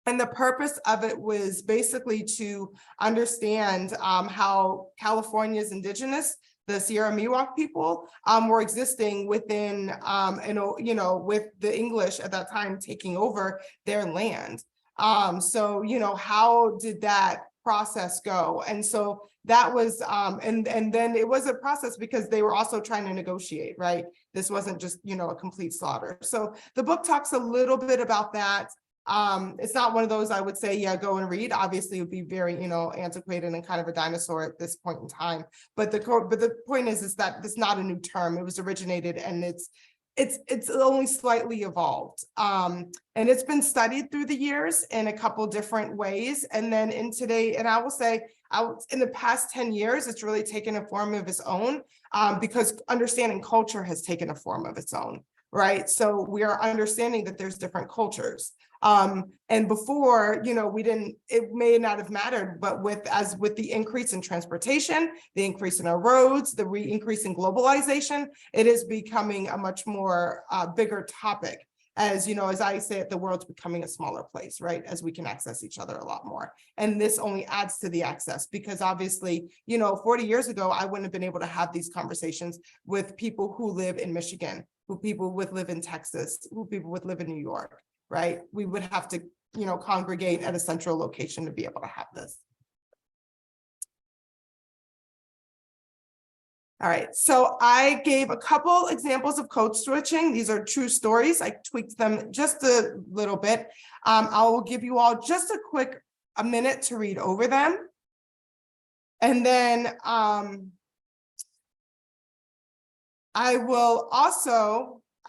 And the purpose of it was basically to understand how California's indigenous, the Sierra Miwok people, were existing within, with the English at that time taking over their land. So, how did that process go? And so that was, and then it was a process because they were also trying to negotiate, right? This wasn't just, a complete slaughter. So the book talks a little bit about that. It's not one of those I would say, yeah, go and read. Obviously, it would be very, antiquated and kind of a dinosaur at this point in time. But the point is that it's not a new term. It was originated and it's only slightly evolved. And it's been studied through the years in a couple different ways. And then I will say, in the past 10 years, it's really taken a form of its own because understanding culture has taken a form of its own, right? So we are understanding that there's different cultures. And before, it may not have mattered, but with the increase in transportation, the increase in our roads, the increase in globalization, it is becoming a much more bigger topic. As I say, the world's becoming a smaller place, right? As we can access each other a lot more. And this only adds to the access because obviously, 40 years ago, I wouldn't have been able to have these conversations with people who live in Michigan, who people would live in Texas, who people would live in New York. Right? We would have to, congregate at a central location to be able to have this. All right, so I gave a couple examples of code switching. These are true stories. I tweaked them just a little bit. I will give you all just a minute to read over them. And then I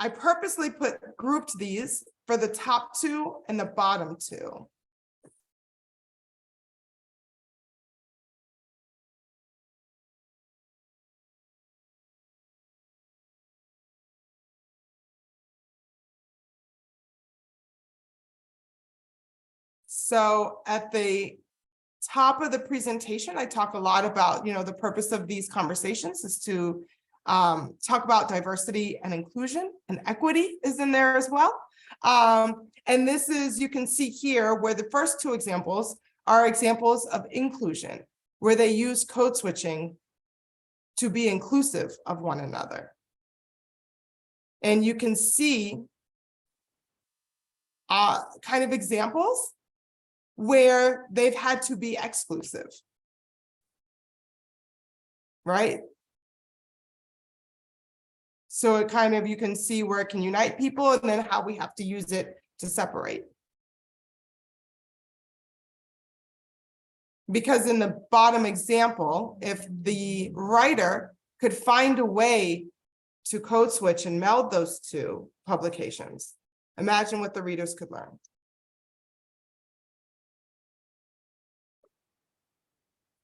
purposely grouped these for the top two and the bottom two. So at the top of the presentation, I talk a lot about, the purpose of these conversations is to talk about diversity and inclusion, and equity is in there as well. And this is, you can see here where the first two examples are examples of inclusion, where they use code switching to be inclusive of one another. And you can see kind of examples where they've had to be exclusive, right? So it kind of, you can see where it can unite people and then how we have to use it to separate. Because in the bottom example, if the writer could find a way to code switch and meld those two publications, imagine what the readers could learn.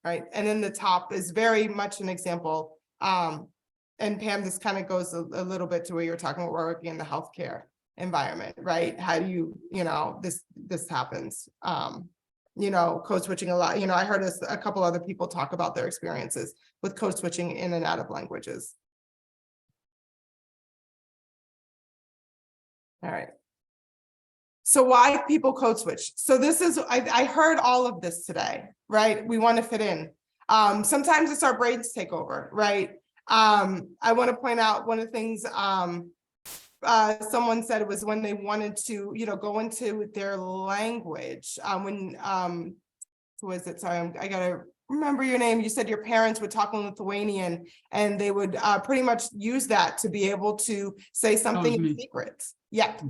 Right, and then the top is very much an example. And Pam, this kind of goes a little bit to where you're talking about working in the healthcare environment, right? How do you, this happens. Code switching a lot. I heard a couple other people talk about their experiences with code switching in and out of languages. All right. So why people code switch? So this is, I heard all of this today, right? We want to fit in. Sometimes it's our brains take over, right? I want to point out one of the things someone said it was when they wanted to, go into their language. Who is it? Sorry, I gotta remember your name. You said your parents would talk in Lithuanian and they would pretty much use that to be able to say something in me. secret. Yep.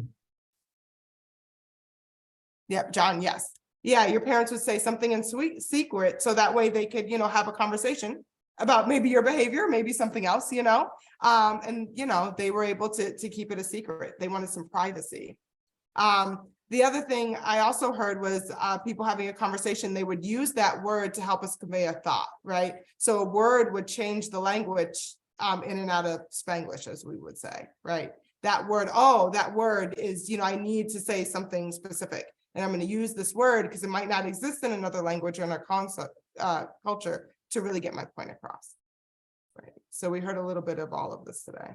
Yep, John, yes. Yeah, your parents would say something in secret so that way they could, have a conversation about maybe your behavior, maybe something else, and, they were able to keep it a secret. They wanted some privacy. The other thing I also heard was people having a conversation, they would use that word to help us convey a thought, right? So a word would change the language in and out of Spanglish, as we would say, right? That word, that word is, I need to say something specific. And I'm going to use this word because it might not exist in another language or in our culture to really get my point across. Right. So we heard a little bit of all of this today.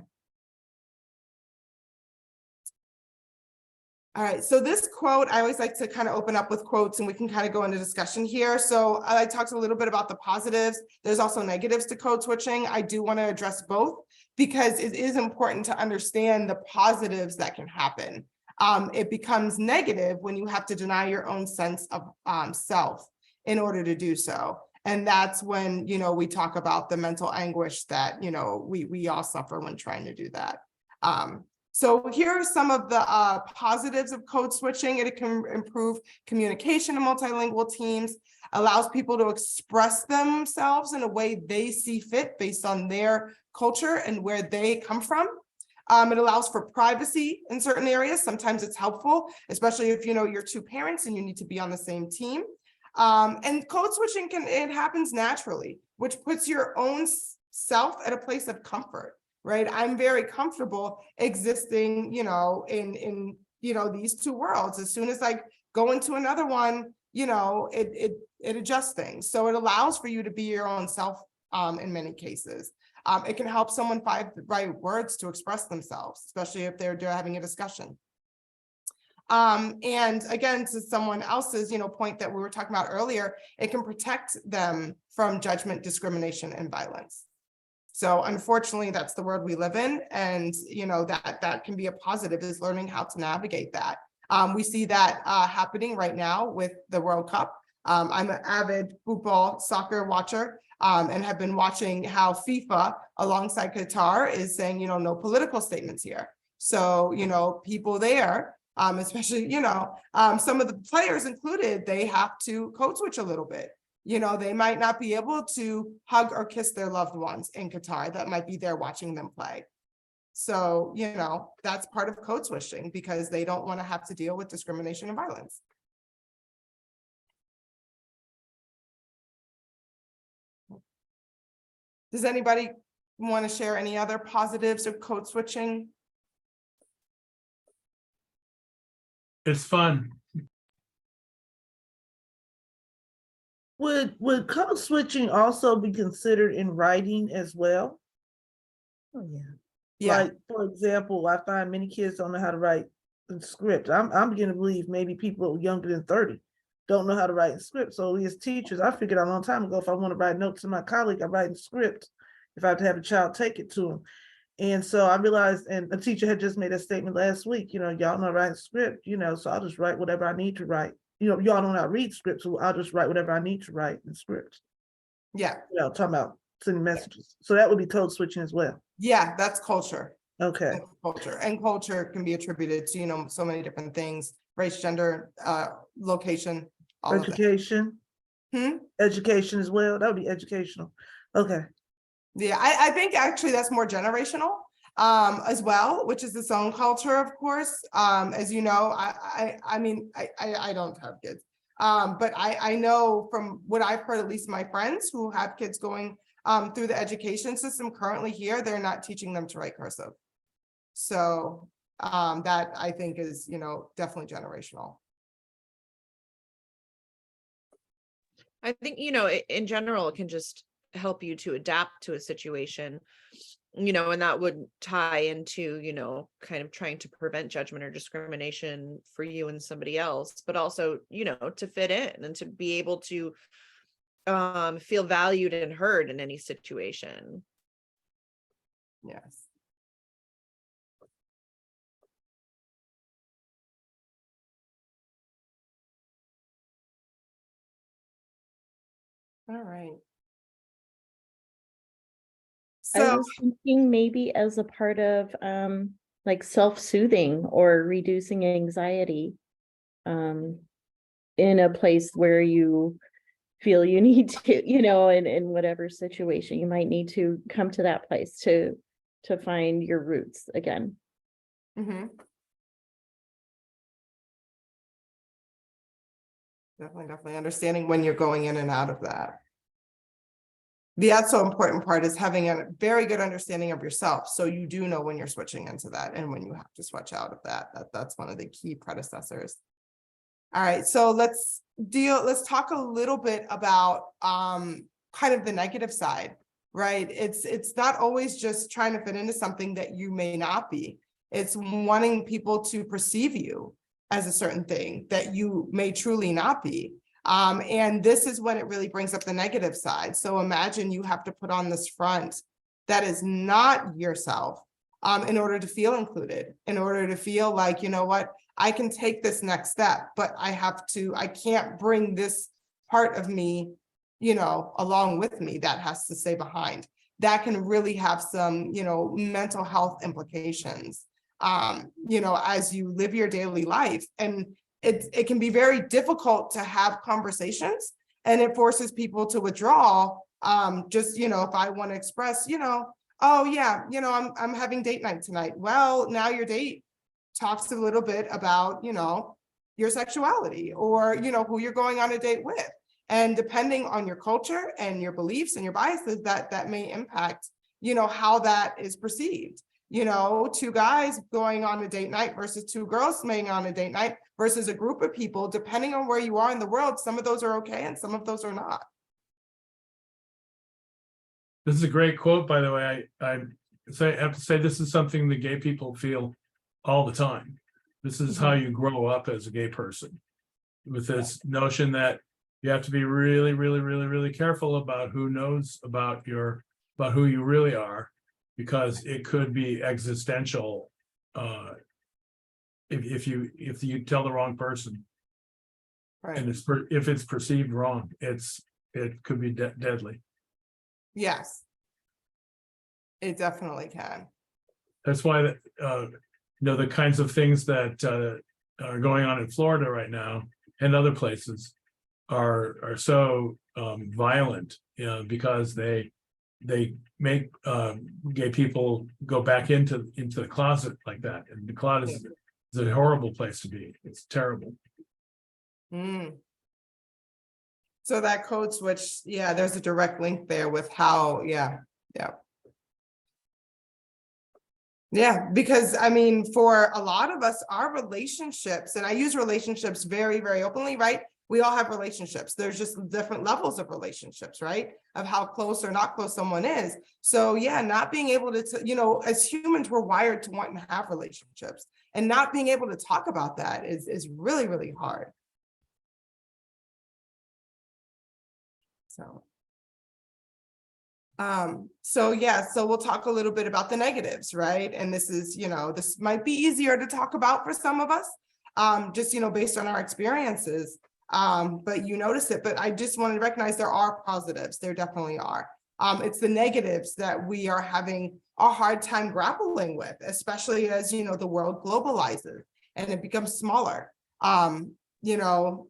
All right, so this quote, I always like to kind of open up with quotes and we can kind of go into discussion here. So I talked a little bit about the positives. There's also negatives to code switching. I do want to address both because it is important to understand the positives that can happen. It becomes negative when you have to deny your own sense of self in order to do so. And that's when, we talk about the mental anguish that, we all suffer when trying to do that. So here are some of the positives of code switching. It can improve communication in multilingual teams, allows people to express themselves in a way they see fit based on their culture and where they come from. It allows for privacy in certain areas. Sometimes it's helpful, especially if you're two parents and you need to be on the same team. And code switching it happens naturally, which puts your own self at a place of comfort. Right. I'm very comfortable existing, in these two worlds. As soon as I go into another one, it adjusts things. So it allows for you to be your own self in many cases. It can help someone find the right words to express themselves, especially if they're having a discussion. And again, to someone else's, point that we were talking about earlier, it can protect them from judgment, discrimination, and violence. So unfortunately, that's the world we live in. And, that can be a positive, is learning how to navigate that. We see that happening right now with the World Cup. I'm an avid football soccer watcher and have been watching how FIFA alongside Qatar is saying, no political statements here. So, people there, especially, some of the players included, they have to code switch a little bit. They might not be able to hug or kiss their loved ones in Qatar that might be there watching them play. So, that's part of code switching because they don't want to have to deal with discrimination and violence. Does anybody want to share any other positives of code switching? It's fun. Would code switching also be considered in writing as well? Oh, yeah. Yeah. Like, for example, I find many kids don't know how to write in script. I'm beginning to believe maybe people younger than 30 don't know how to write in script. So as teachers, I figured out a long time ago, if I want to write notes to my colleague, I write in script. If I have to have a child take it to them. And so I realized, and a teacher had just made a statement last week, y'all know writing script, so I'll just write whatever I need to write. Y'all don't know how to read scripts, so I'll just write whatever I need to write in script. Yeah. Talking about sending messages. So that would be code switching as well. Yeah, that's culture. Okay. That's culture. And culture can be attributed to, so many different things, race, gender, location, all Education. of it. Education as well. That would be educational. Okay. Yeah, I think actually that's more generational as well, which is its own culture, of course. As you know, I mean, I don't have kids, but I know from what I've heard, at least my friends who have kids going through the education system currently here, they're not teaching them to write cursive. So that I think is, definitely generational. I think, in general, it can just help you to adapt to a situation, and that would tie into, kind of trying to prevent judgment or discrimination for you and somebody else, but also, to fit in and to be able to feel valued and heard in any situation. Yes. All right. I So, was thinking maybe as a part of like self-soothing or reducing anxiety in a place where you feel you need to, in whatever situation, you might need to come to that place to find your roots again. mhm. Definitely understanding when you're going in and out of that. The also important part is having a very good understanding of yourself. So you do know when you're switching into that and when you have to switch out of that. That's one of the key predecessors. All right, so let's talk a little bit about kind of the negative side, right? It's not always just trying to fit into something that you may not be. It's wanting people to perceive you as a certain thing that you may truly not be. And this is when it really brings up the negative side. So imagine you have to put on this front that is not yourself in order to feel included, in order to feel like, you know what, I can take this next step, but I can't bring this part of me, along with me. That has to stay behind. That can really have some, mental health implications, as you live your daily life. And it can be very difficult to have conversations, and it forces people to withdraw. If I want to express, oh yeah, I'm having date night tonight. Well, now your date talks a little bit about, your sexuality or, who you're going on a date with. And depending on your culture and your beliefs and your biases, that may impact, how that is perceived. Two guys going on a date night versus two girls going on a date night versus a group of people, depending on where you are in the world, some of those are okay and some of those are not. This is a great quote, by the way. I have to say this is something that gay people feel all the time. This is how you grow up as a gay person, with this notion that you have to be really, really, really, really careful about who knows about who you really are, because it could be existential if you tell the wrong person, Right. and if it's perceived wrong, it could be deadly. Yes, it definitely can. That's why the kinds of things that are going on in Florida right now and other places are so violent, because they make gay people go back into the closet like that, and the closet is a horrible place to be. It's terrible. So that code switch, there's a direct link there with how, because I mean, for a lot of us, our relationships, and I use relationships very, very openly, right? We all have relationships. There's just different levels of relationships, right? Of how close or not close someone is. So not being able to, as humans, we're wired to want to have relationships, and not being able to talk about that is really, really hard. So we'll talk a little bit about the negatives, right? And this is, this might be easier to talk about for some of us, just, based on our experiences, but you notice it. But I just want to recognize there are positives. There definitely are. It's the negatives that we are having a hard time grappling with, especially as, the world globalizes and it becomes smaller.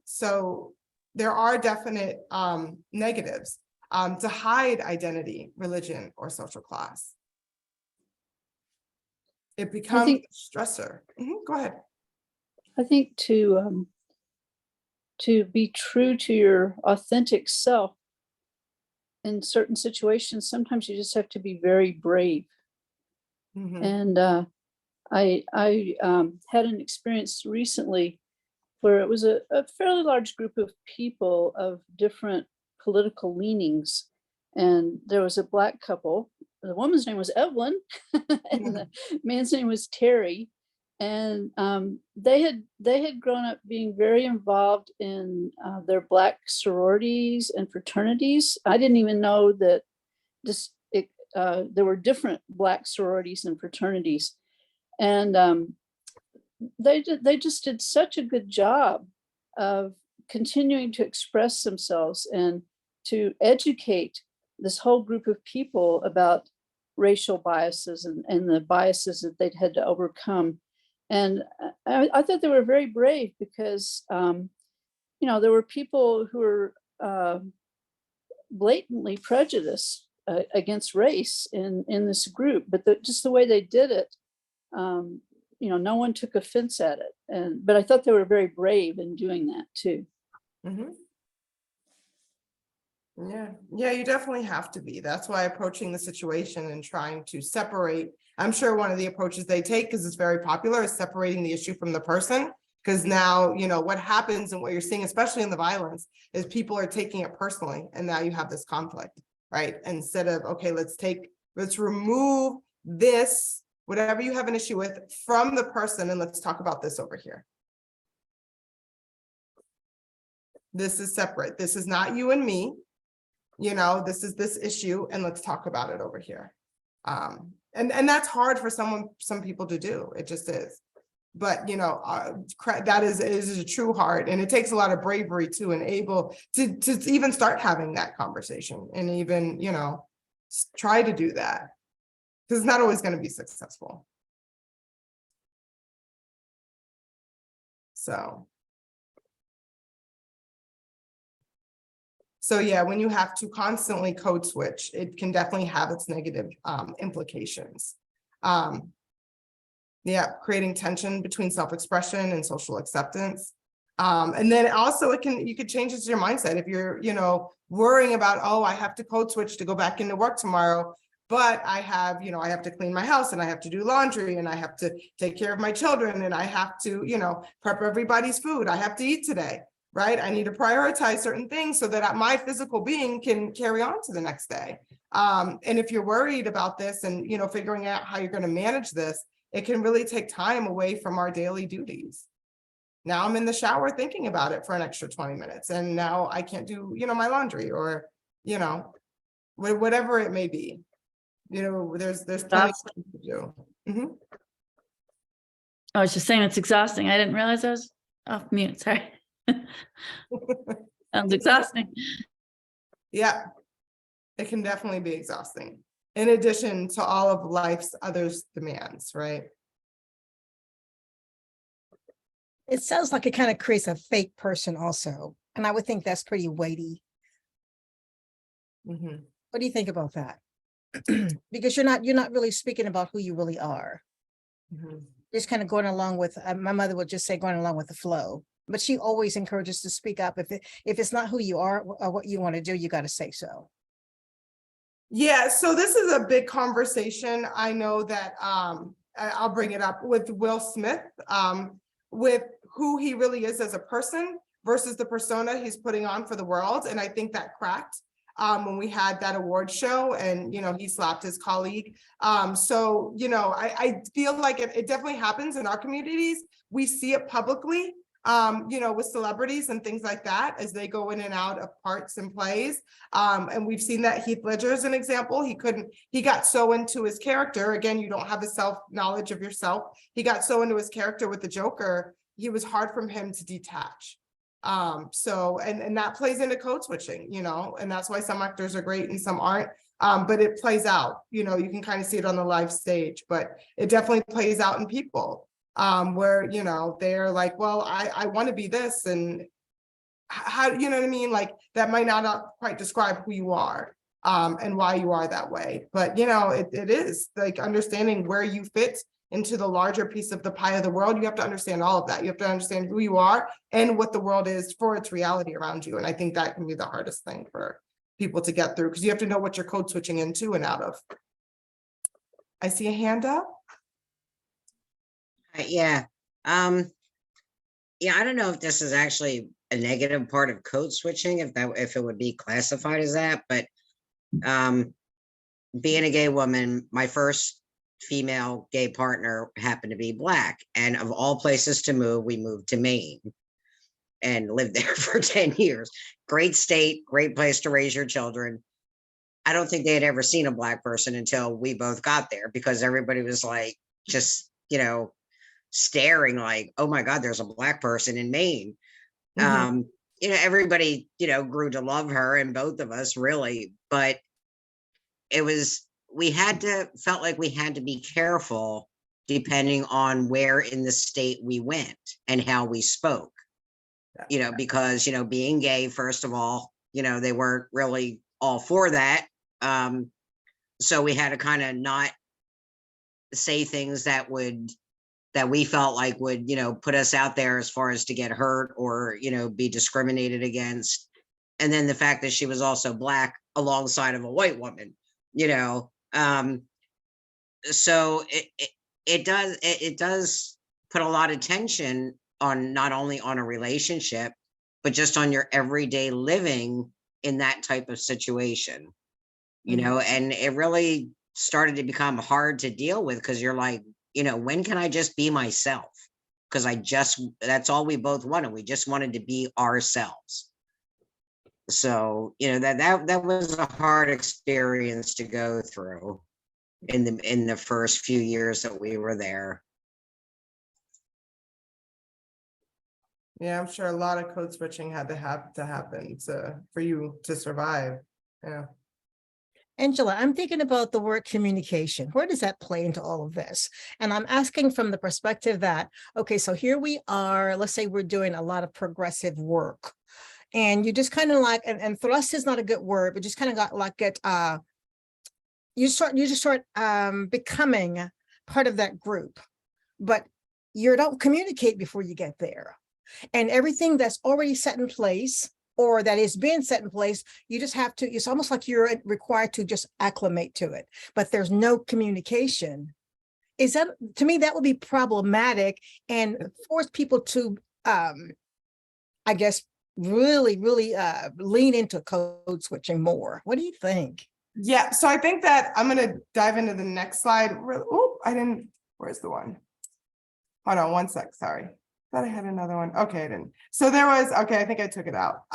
So there are definite negatives to hide identity, religion, or social class. It becomes a stressor. Go ahead. I think to be true to your authentic self in certain situations, sometimes you just have to be very brave. And I had an experience recently where it was a fairly large group of people of different political leanings. And there was a Black couple. The woman's name was Evelyn and the man's name was Terry. And they had grown up being very involved in their Black sororities and fraternities. I didn't even know that there were different Black sororities and fraternities. And they just did such a good job of continuing to express themselves and to educate this whole group of people about racial biases and the biases that they'd had to overcome. And I thought they were very brave because, there were people who were blatantly prejudiced against race in this group, but just the way they did it, no one took offense at it. But I thought they were very brave in doing that too. Mm-hmm. Yeah, you definitely have to be. That's why approaching the situation and trying to separate, I'm sure one of the approaches they take, because it's very popular, is separating the issue from the person. Because now, what happens and what you're seeing, especially in the violence, is people are taking it personally. And now you have this conflict, right? Instead of, okay, let's remove this, whatever you have an issue with, from the person, and let's talk about this over here. This is separate. This is not you and me. This is this issue, and let's talk about it over here. And that's hard for some people to do. It just is. But that is a true heart, and it takes a lot of bravery to enable to even start having that conversation, and even try to do that, because it's not always going to be successful. So yeah, when you have to constantly code switch, it can definitely have its negative implications. Creating tension between self-expression and social acceptance. And then also you could change your mindset if you're, worrying about, oh, I have to code switch to go back into work tomorrow, but I have to clean my house, and I have to do laundry, and I have to take care of my children, and I have to, prep everybody's food. I have to eat today, right? I need to prioritize certain things so that my physical being can carry on to the next day. And if you're worried about this and, figuring out how you're going to manage this, it can really take time away from our daily duties. Now I'm in the shower thinking about it for an extra 20 minutes, and now I can't do, my laundry, or, whatever it may be. There's plenty to do. Mm-hmm. I was just saying it's exhausting. I didn't realize I was off mute. Sorry. Sounds exhausting. Yeah, it can definitely be exhausting, in addition to all of life's other demands, right? It sounds like it kind of creates a fake person also. And I would think that's pretty weighty. Mm-hmm. What do you think about that? Because you're not really speaking about who you really are. Mm-hmm. Just kind of going along with, my mother would just say going along with the flow, but she always encourages to speak up. If it's not who you are or what you want to do, you got to say so. Yeah, so this is a big conversation. I know that I'll bring it up with Will Smith, with who he really is as a person versus the persona he's putting on for the world. And I think that cracked when we had that award show, and he slapped his colleague. So I feel like it definitely happens in our communities. We see it publicly, with celebrities and things like that as they go in and out of parts and plays. And we've seen that. Heath Ledger is an example. He got so into his character. Again, you don't have the self-knowledge of yourself. He got so into his character with the Joker, it was hard for him to detach. So that plays into code switching, and that's why some actors are great and some aren't. But it plays out, you can kind of see it on the live stage, but it definitely plays out in people. Where, they're like, well, I want to be this, and how, you know what I mean? Like, that might not quite describe who you are, and why you are that way. But, it is like understanding where you fit into the larger piece of the pie of the world. You have to understand all of that. You have to understand who you are and what the world is for its reality around you. And I think that can be the hardest thing for people to get through, because you have to know what you're code switching into and out of. I see a hand up. Yeah. I don't know if this is actually a negative part of code switching, if it would be classified as that, but being a gay woman, my first female gay partner happened to be Black, and of all places to move, we moved to Maine and lived there for 10 years. Great state, great place to raise your children. I don't think they had ever seen a Black person until we both got there, because everybody was like, just, staring like, oh my God, there's a Black person in Maine. Mm-hmm. everybody, grew to love her, and both of us really, but felt like we had to be careful depending on where in the state we went and how we spoke, because, being gay, first of all, they weren't really all for that. So we had to kind of not say things that we felt like would, put us out there as far as to get hurt or, be discriminated against. And then the fact that she was also Black alongside of a white woman, so it does put a lot of tension on not only on a relationship, but just on your everyday living in that type of situation, and it really started to become hard to deal with, because you're like, when can I just be myself? Because that's all we both wanted. We just wanted to be ourselves. So, that was a hard experience to go through in the first few years that we were there. Yeah, I'm sure a lot of code switching had to happen for you to survive. Yeah. Angela, I'm thinking about the word communication. Where does that play into all of this? And I'm asking from the perspective that, okay, so here we are, let's say we're doing a lot of progressive work, and you just kind of like, and thrust is not a good word, but just kind of got like it, you just start becoming part of that group, but you don't communicate before you get there. And everything that's already set in place, or that is being set in place, you just have to, it's almost like you're required to just acclimate to it, but there's no communication. Is that, to me, that would be problematic and force people to, I guess, really lean into code switching more. What do you think? Yeah, so I think that I'm going to dive into the next slide. Oh, where's the one? Hold on one sec, sorry. Thought I had another one. Okay, I didn't. So there was, okay, I think I took it out.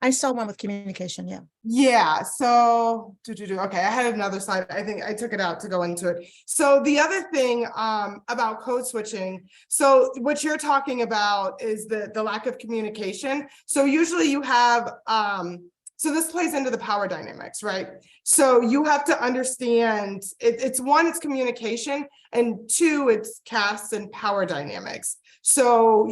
I saw one with communication, yeah. Yeah, so, okay, I had another slide. I think I took it out to go into it. So the other thing about code switching, so what you're talking about is the lack of communication. So usually you have, so this plays into the power dynamics, right? So you have to understand, it's one, it's communication, and two, it's caste and power dynamics. So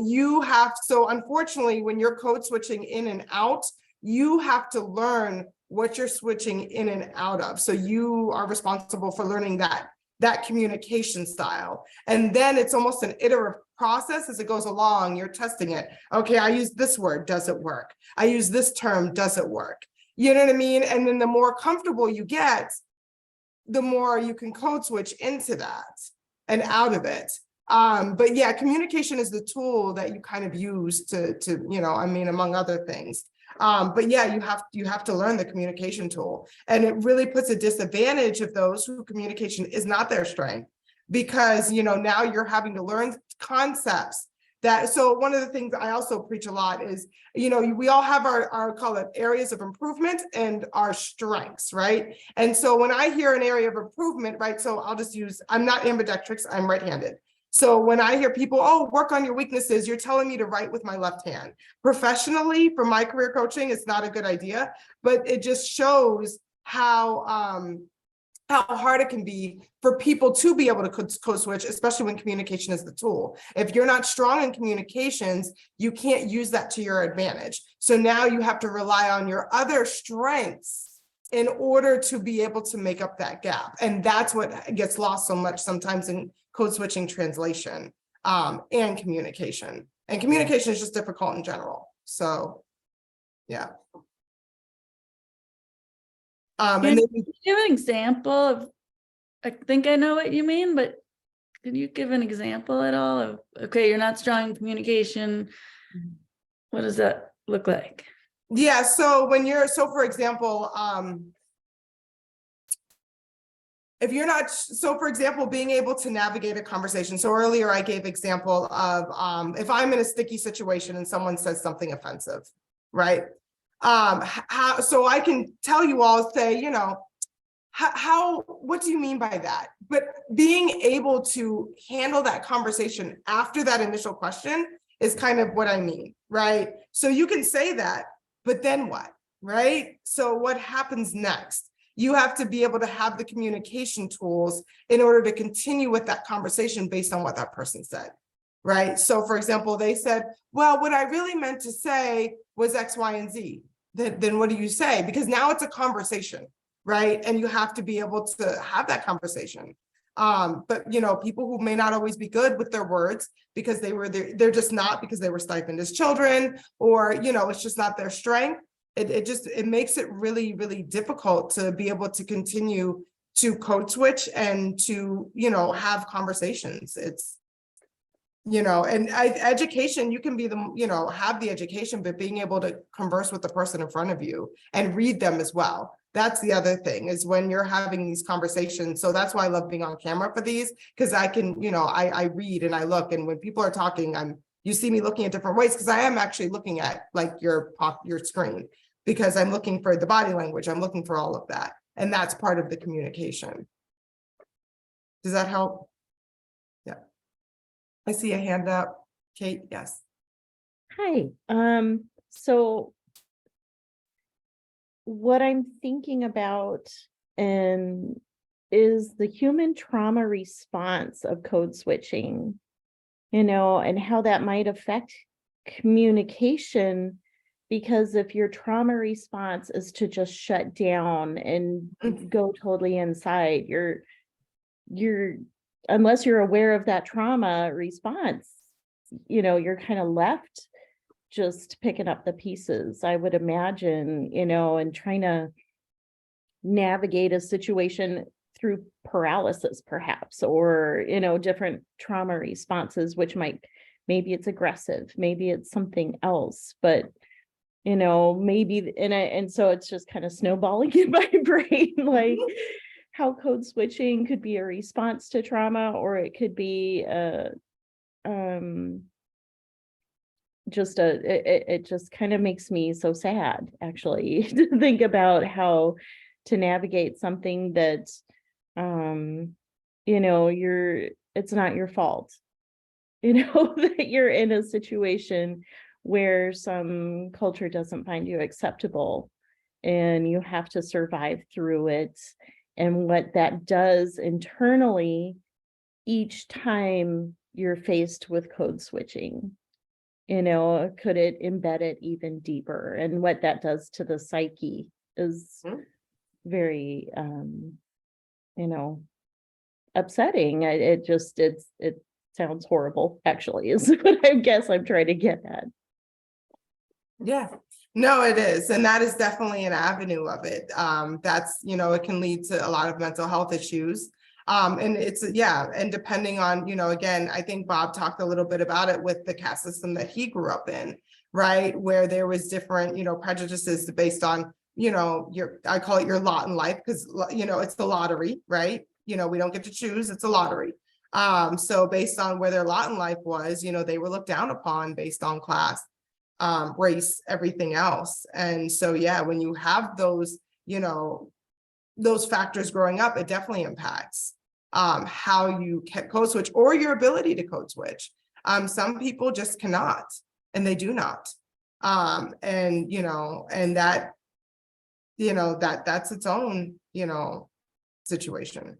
unfortunately, when you're code switching in and out, you have to learn what you're switching in and out of. So you are responsible for learning that communication style. And then it's almost an iterative process as it goes along. You're testing it. Okay, I use this word, does it work? I use this term, does it work? You know what I mean? And then the more comfortable you get, the more you can code switch into that and out of it. But yeah, communication is the tool that you kind of use to among other things. But yeah, you have to learn the communication tool, and it really puts a disadvantage of those who communication is not their strength, because now you're having to learn concepts so one of the things I also preach a lot is, we all have our call it areas of improvement and our strengths, right? And so when I hear an area of improvement, right, so I'm not ambidextrous, I'm right-handed. So when I hear people, work on your weaknesses, you're telling me to write with my left hand. Professionally, for my career coaching, it's not a good idea, but it just shows how hard it can be for people to be able to code switch, especially when communication is the tool. If you're not strong in communications, you can't use that to your advantage. So now you have to rely on your other strengths in order to be able to make up that gap. And that's what gets lost so much sometimes in code switching translation and communication. And communication is just difficult in general. So, yeah. Can you give an example of, I think I know what you mean, but can you give an example at all of, okay, you're not strong in communication. What does that look like? Yeah, so for example, if you're not, for example, being able to navigate a conversation. So earlier I gave example of if I'm in a sticky situation and someone says something offensive, right? So I can tell you all, say, what do you mean by that? But being able to handle that conversation after that initial question is kind of what I mean, right? So you can say that, but then what, right? So what happens next? You have to be able to have the communication tools in order to continue with that conversation based on what that person said, right? So for example, they said, well, what I really meant to say was X, Y, and Z. Then what do you say? Because now it's a conversation, right? And you have to be able to have that conversation. But you know, people who may not always be good with their words because they're just not, because they were stipend as children, or you know, it's just not their strength. It makes it really, really difficult to be able to continue to code switch and to, you know, have conversations. It's, you know, and education, you can be the, you know, have the education, but being able to converse with the person in front of you and read them as well. That's the other thing, is when you're having these conversations. So that's why I love being on camera for these, because I can, you know, I read and I look, and when people are talking, you see me looking at different ways, because I am actually looking at like your screen, because I'm looking for the body language. I'm looking for all of that. And that's part of the communication. Does that help? Yeah. I see a hand up. Kate, yes. Hi. So what I'm thinking about is the human trauma response of code switching, you know, and how that might affect communication. Because if your trauma response is to just shut down and go totally inside, you're unless you're aware of that trauma response, you know, you're kind of left just picking up the pieces, I would imagine, you know, and trying to navigate a situation through paralysis, perhaps, or, you know, different trauma responses, which maybe it's aggressive, maybe it's something else, but you know, maybe, and so it's just kind of snowballing in my brain, like how code switching could be a response to trauma, or it could be it just kind of makes me so sad, actually, to think about how to navigate something that, you know, it's not your fault, you know, that you're in a situation where some culture doesn't find you acceptable and you have to survive through it. And what that does internally each time you're faced with code switching, you know, could it embed it even deeper? And what that does to the psyche is very, you know, upsetting. It sounds horrible, actually, is what I guess I'm trying to get at. Yeah, no, it is. And that is definitely an avenue of it. That's, you know, it can lead to a lot of mental health issues. And it's, yeah, and depending on, you know, again, I think Bob talked a little bit about it with the caste system that he grew up in, right? Where there was different, you know, prejudices based on, you know, I call it your lot in life, because, you know, it's the lottery, right? You know, we don't get to choose, it's a lottery. So based on where their lot in life was, you know, they were looked down upon based on class, race, everything else. And so, yeah, when you have those, you know, those factors growing up, it definitely impacts how you can code switch or your ability to code switch. Some people just cannot, and they do not. And, you know, and that, you know, that's its own, you know, situation.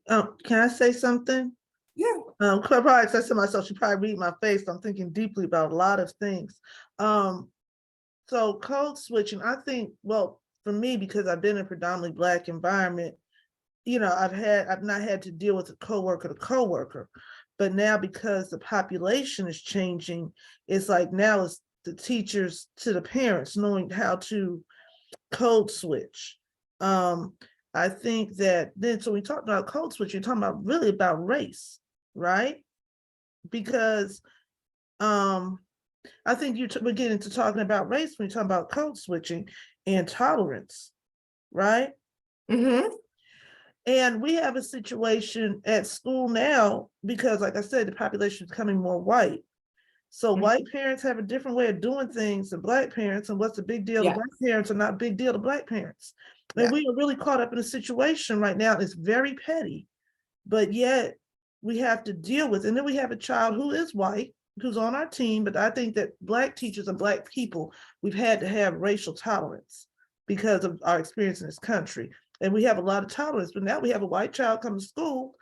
Can I say something? Yeah. Probably I said to myself, she probably read my face. I'm thinking deeply about a lot of things. So code switching, I think, well, for me, because I've been in a predominantly Black environment, you know, I've not had to deal with a coworker to coworker, but now because the population is changing, it's like now it's the teachers to the parents knowing how to code switch. I think that then, so we talked about code switch, you're talking about really about race, right? Because I think we're getting to talking about race when you talk about code switching and tolerance, right? Mm-hmm. And we have a situation at school now because, like I said, the population is becoming more white. So white parents have a different way of doing things than Black parents, and what's the big deal to white parents are not a big deal to Black parents. And we are really caught up in a situation right now. It's very petty, but yet we have to deal with. And then we have a child who is white, who's on our team, but I think that Black teachers and Black people, we've had to have racial tolerance because of our experience in this country. And we have a lot of tolerance, but now we have a white child come to school.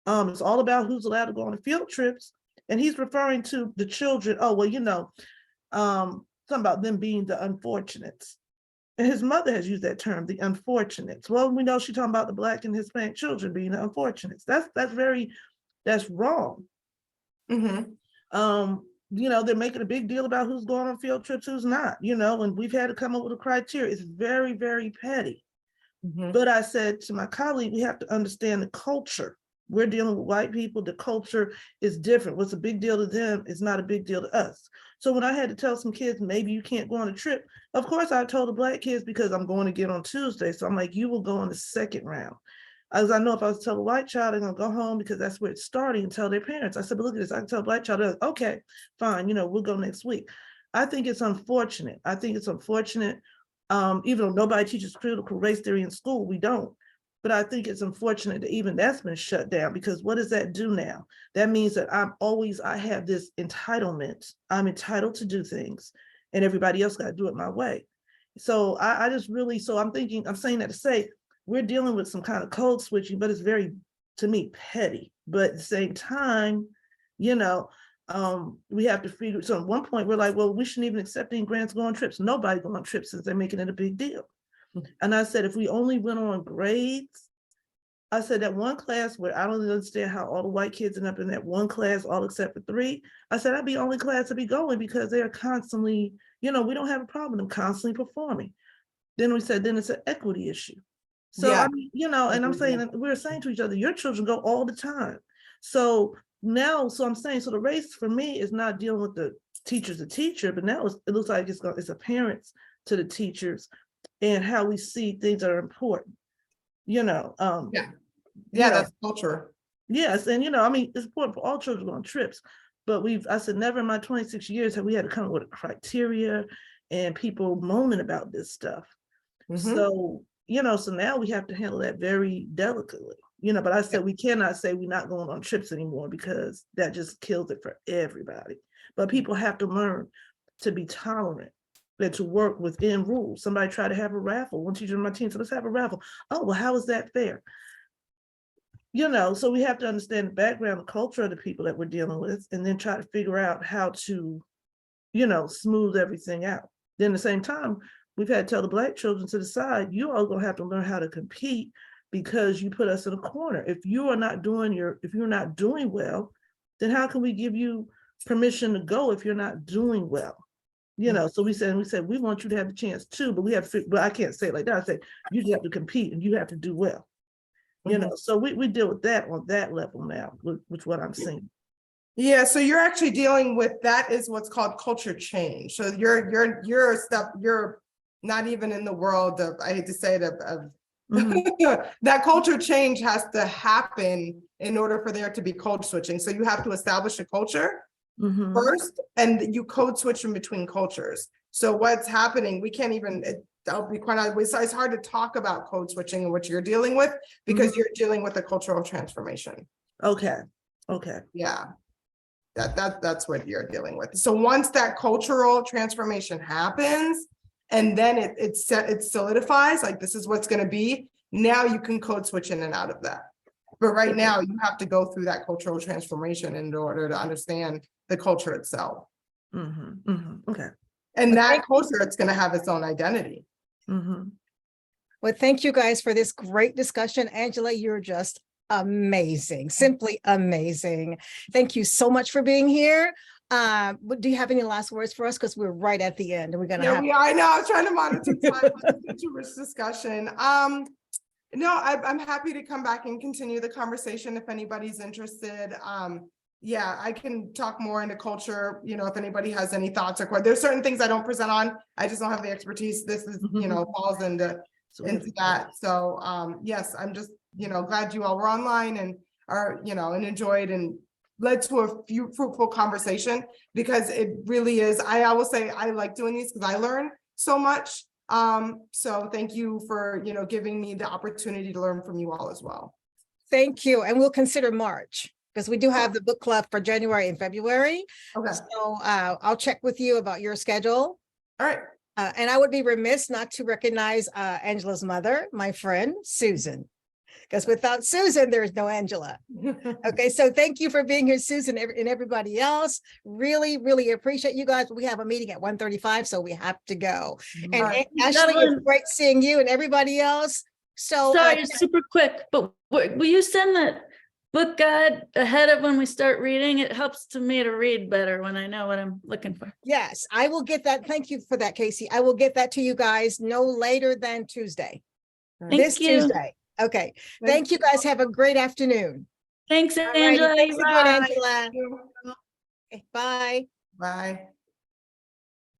It's all about who's allowed to go on field trips. And he's referring to the children, oh, well, something about them being the unfortunates. And his mother has used that term, the unfortunates. Well, we know she's talking about the Black and Hispanic children being the unfortunates. That's wrong. They're making a big deal about who's going on field trips, who's not, and we've had to come up with a criteria. It's very, very petty. But I said to my colleague, we have to understand the culture. We're dealing with white people. The culture is different. What's a big deal to them is not a big deal to us. So when I had to tell some kids, maybe you can't go on a trip, of course I told the Black kids because I'm going to get on Tuesday. So I'm like, you will go on the second round. As I know if I was to tell a white child, they're gonna go home because that's where it's starting and tell their parents. I said, but look at this, I can tell a Black child, like, okay, fine, we'll go next week. I think it's unfortunate. Even though nobody teaches critical race theory in school, we don't. But I think it's unfortunate that even that's been shut down, because what does that do now? That means that I have this entitlement. I'm entitled to do things and everybody else got to do it my way. So I'm saying that to say, we're dealing with some kind of code switching, but it's very, to me, petty. But at the same time, we have to figure, so at one point we're like, well, we shouldn't even accept any grants to go on trips. Nobody go on trips since they're making it a big deal. And I said, if we only went on grades, I said that one class where I don't understand how all the white kids end up in that one class, all except for 3. I said, that'd be the only class to be going because they're constantly, we don't have a problem with them constantly performing. Then we said, then it's an equity issue. So, Yeah. And I'm saying, we're saying to each other, your children go all the time. So now, I'm saying, so the race for me is not dealing with the teacher's a teacher, but now it looks like it's a parents to the teachers and how we see things that are important, That's culture. Yes, and it's important for all children to go on trips, but I said never in my 26 years have we had to come up with a criteria and people moaning about this stuff. So, so now we have to handle that very delicately, but I said we cannot say we're not going on trips anymore because that just kills it for everybody. But people have to learn to be tolerant and to work within rules. Somebody tried to have a raffle. One teacher on my team said, let's have a raffle. Oh, well, how is that fair? So we have to understand the background, the culture of the people that we're dealing with, and then try to figure out how to, smooth everything out. Then at the same time, we've had to tell the Black children to the side, you all gonna have to learn how to compete because you put us in a corner. If you're not doing well, then how can we give you permission to go if you're not doing well? So we said, we want you to have the chance too, but we have to, but I can't say it like that. I say, you just have to compete and you have to do well. So we deal with that on that level now, with what I'm seeing. Yeah, so you're actually dealing with, that is what's called culture change. So you're not even in the world of, I hate to say it, of that culture change has to happen in order for there to be code switching. So you have to establish a culture first, and you code switch in between cultures. So what's happening, we can't even, I'll be quite honest, it's hard to talk about code switching and what you're dealing with because you're dealing with a cultural transformation. Okay. Yeah. That's what you're dealing with. So once that cultural transformation happens, and then it solidifies, like this is what's going to be, now you can code switch in and out of that. But right now you have to go through that cultural transformation in order to understand the culture itself. Okay. And that culture, it's going to have its own identity. Well, thank you guys for this great discussion. Angela, you're just amazing, simply amazing. Thank you so much for being here. Do you have any last words for us? Because we're right at the end and we're gonna have. I know, I was trying to monitor time with too much discussion. No, I'm happy to come back and continue the conversation if anybody's interested. Yeah, I can talk more into culture, if anybody has any thoughts or questions. There's certain things I don't present on. I just don't have the expertise. This is, falls into that. So yes, I'm just, glad you all were online and are, and enjoyed and led to a few fruitful conversation, because it really is. I always say I like doing these because I learn so much. So thank you for, giving me the opportunity to learn from you all as well. Thank you. And we'll consider March. because we do have the book club for January and February. Okay, So I'll check with you about your schedule. all right. And I would be remiss not to recognize Angela's mother, my friend, Susan. Because without Susan, there's no Angela. Okay, so thank you for being here, Susan, and everybody else. Really, really appreciate you guys. We have a meeting at 1:35, so we have to go. And All right. Ashley, it's Evelyn. great seeing you and everybody else. So Sorry, super quick, but will you send that book guide ahead of when we start reading? It helps to me to read better when I know what I'm looking for. yes, I will get that. Thank you for that, Casey. I will get that to you guys no later than Tuesday. Thank This you. Tuesday. Okay. Thank you guys. Have a great afternoon. Thanks, All righty. Angela. Thanks again, Bye. Angela. Thank you. Okay, bye. Bye.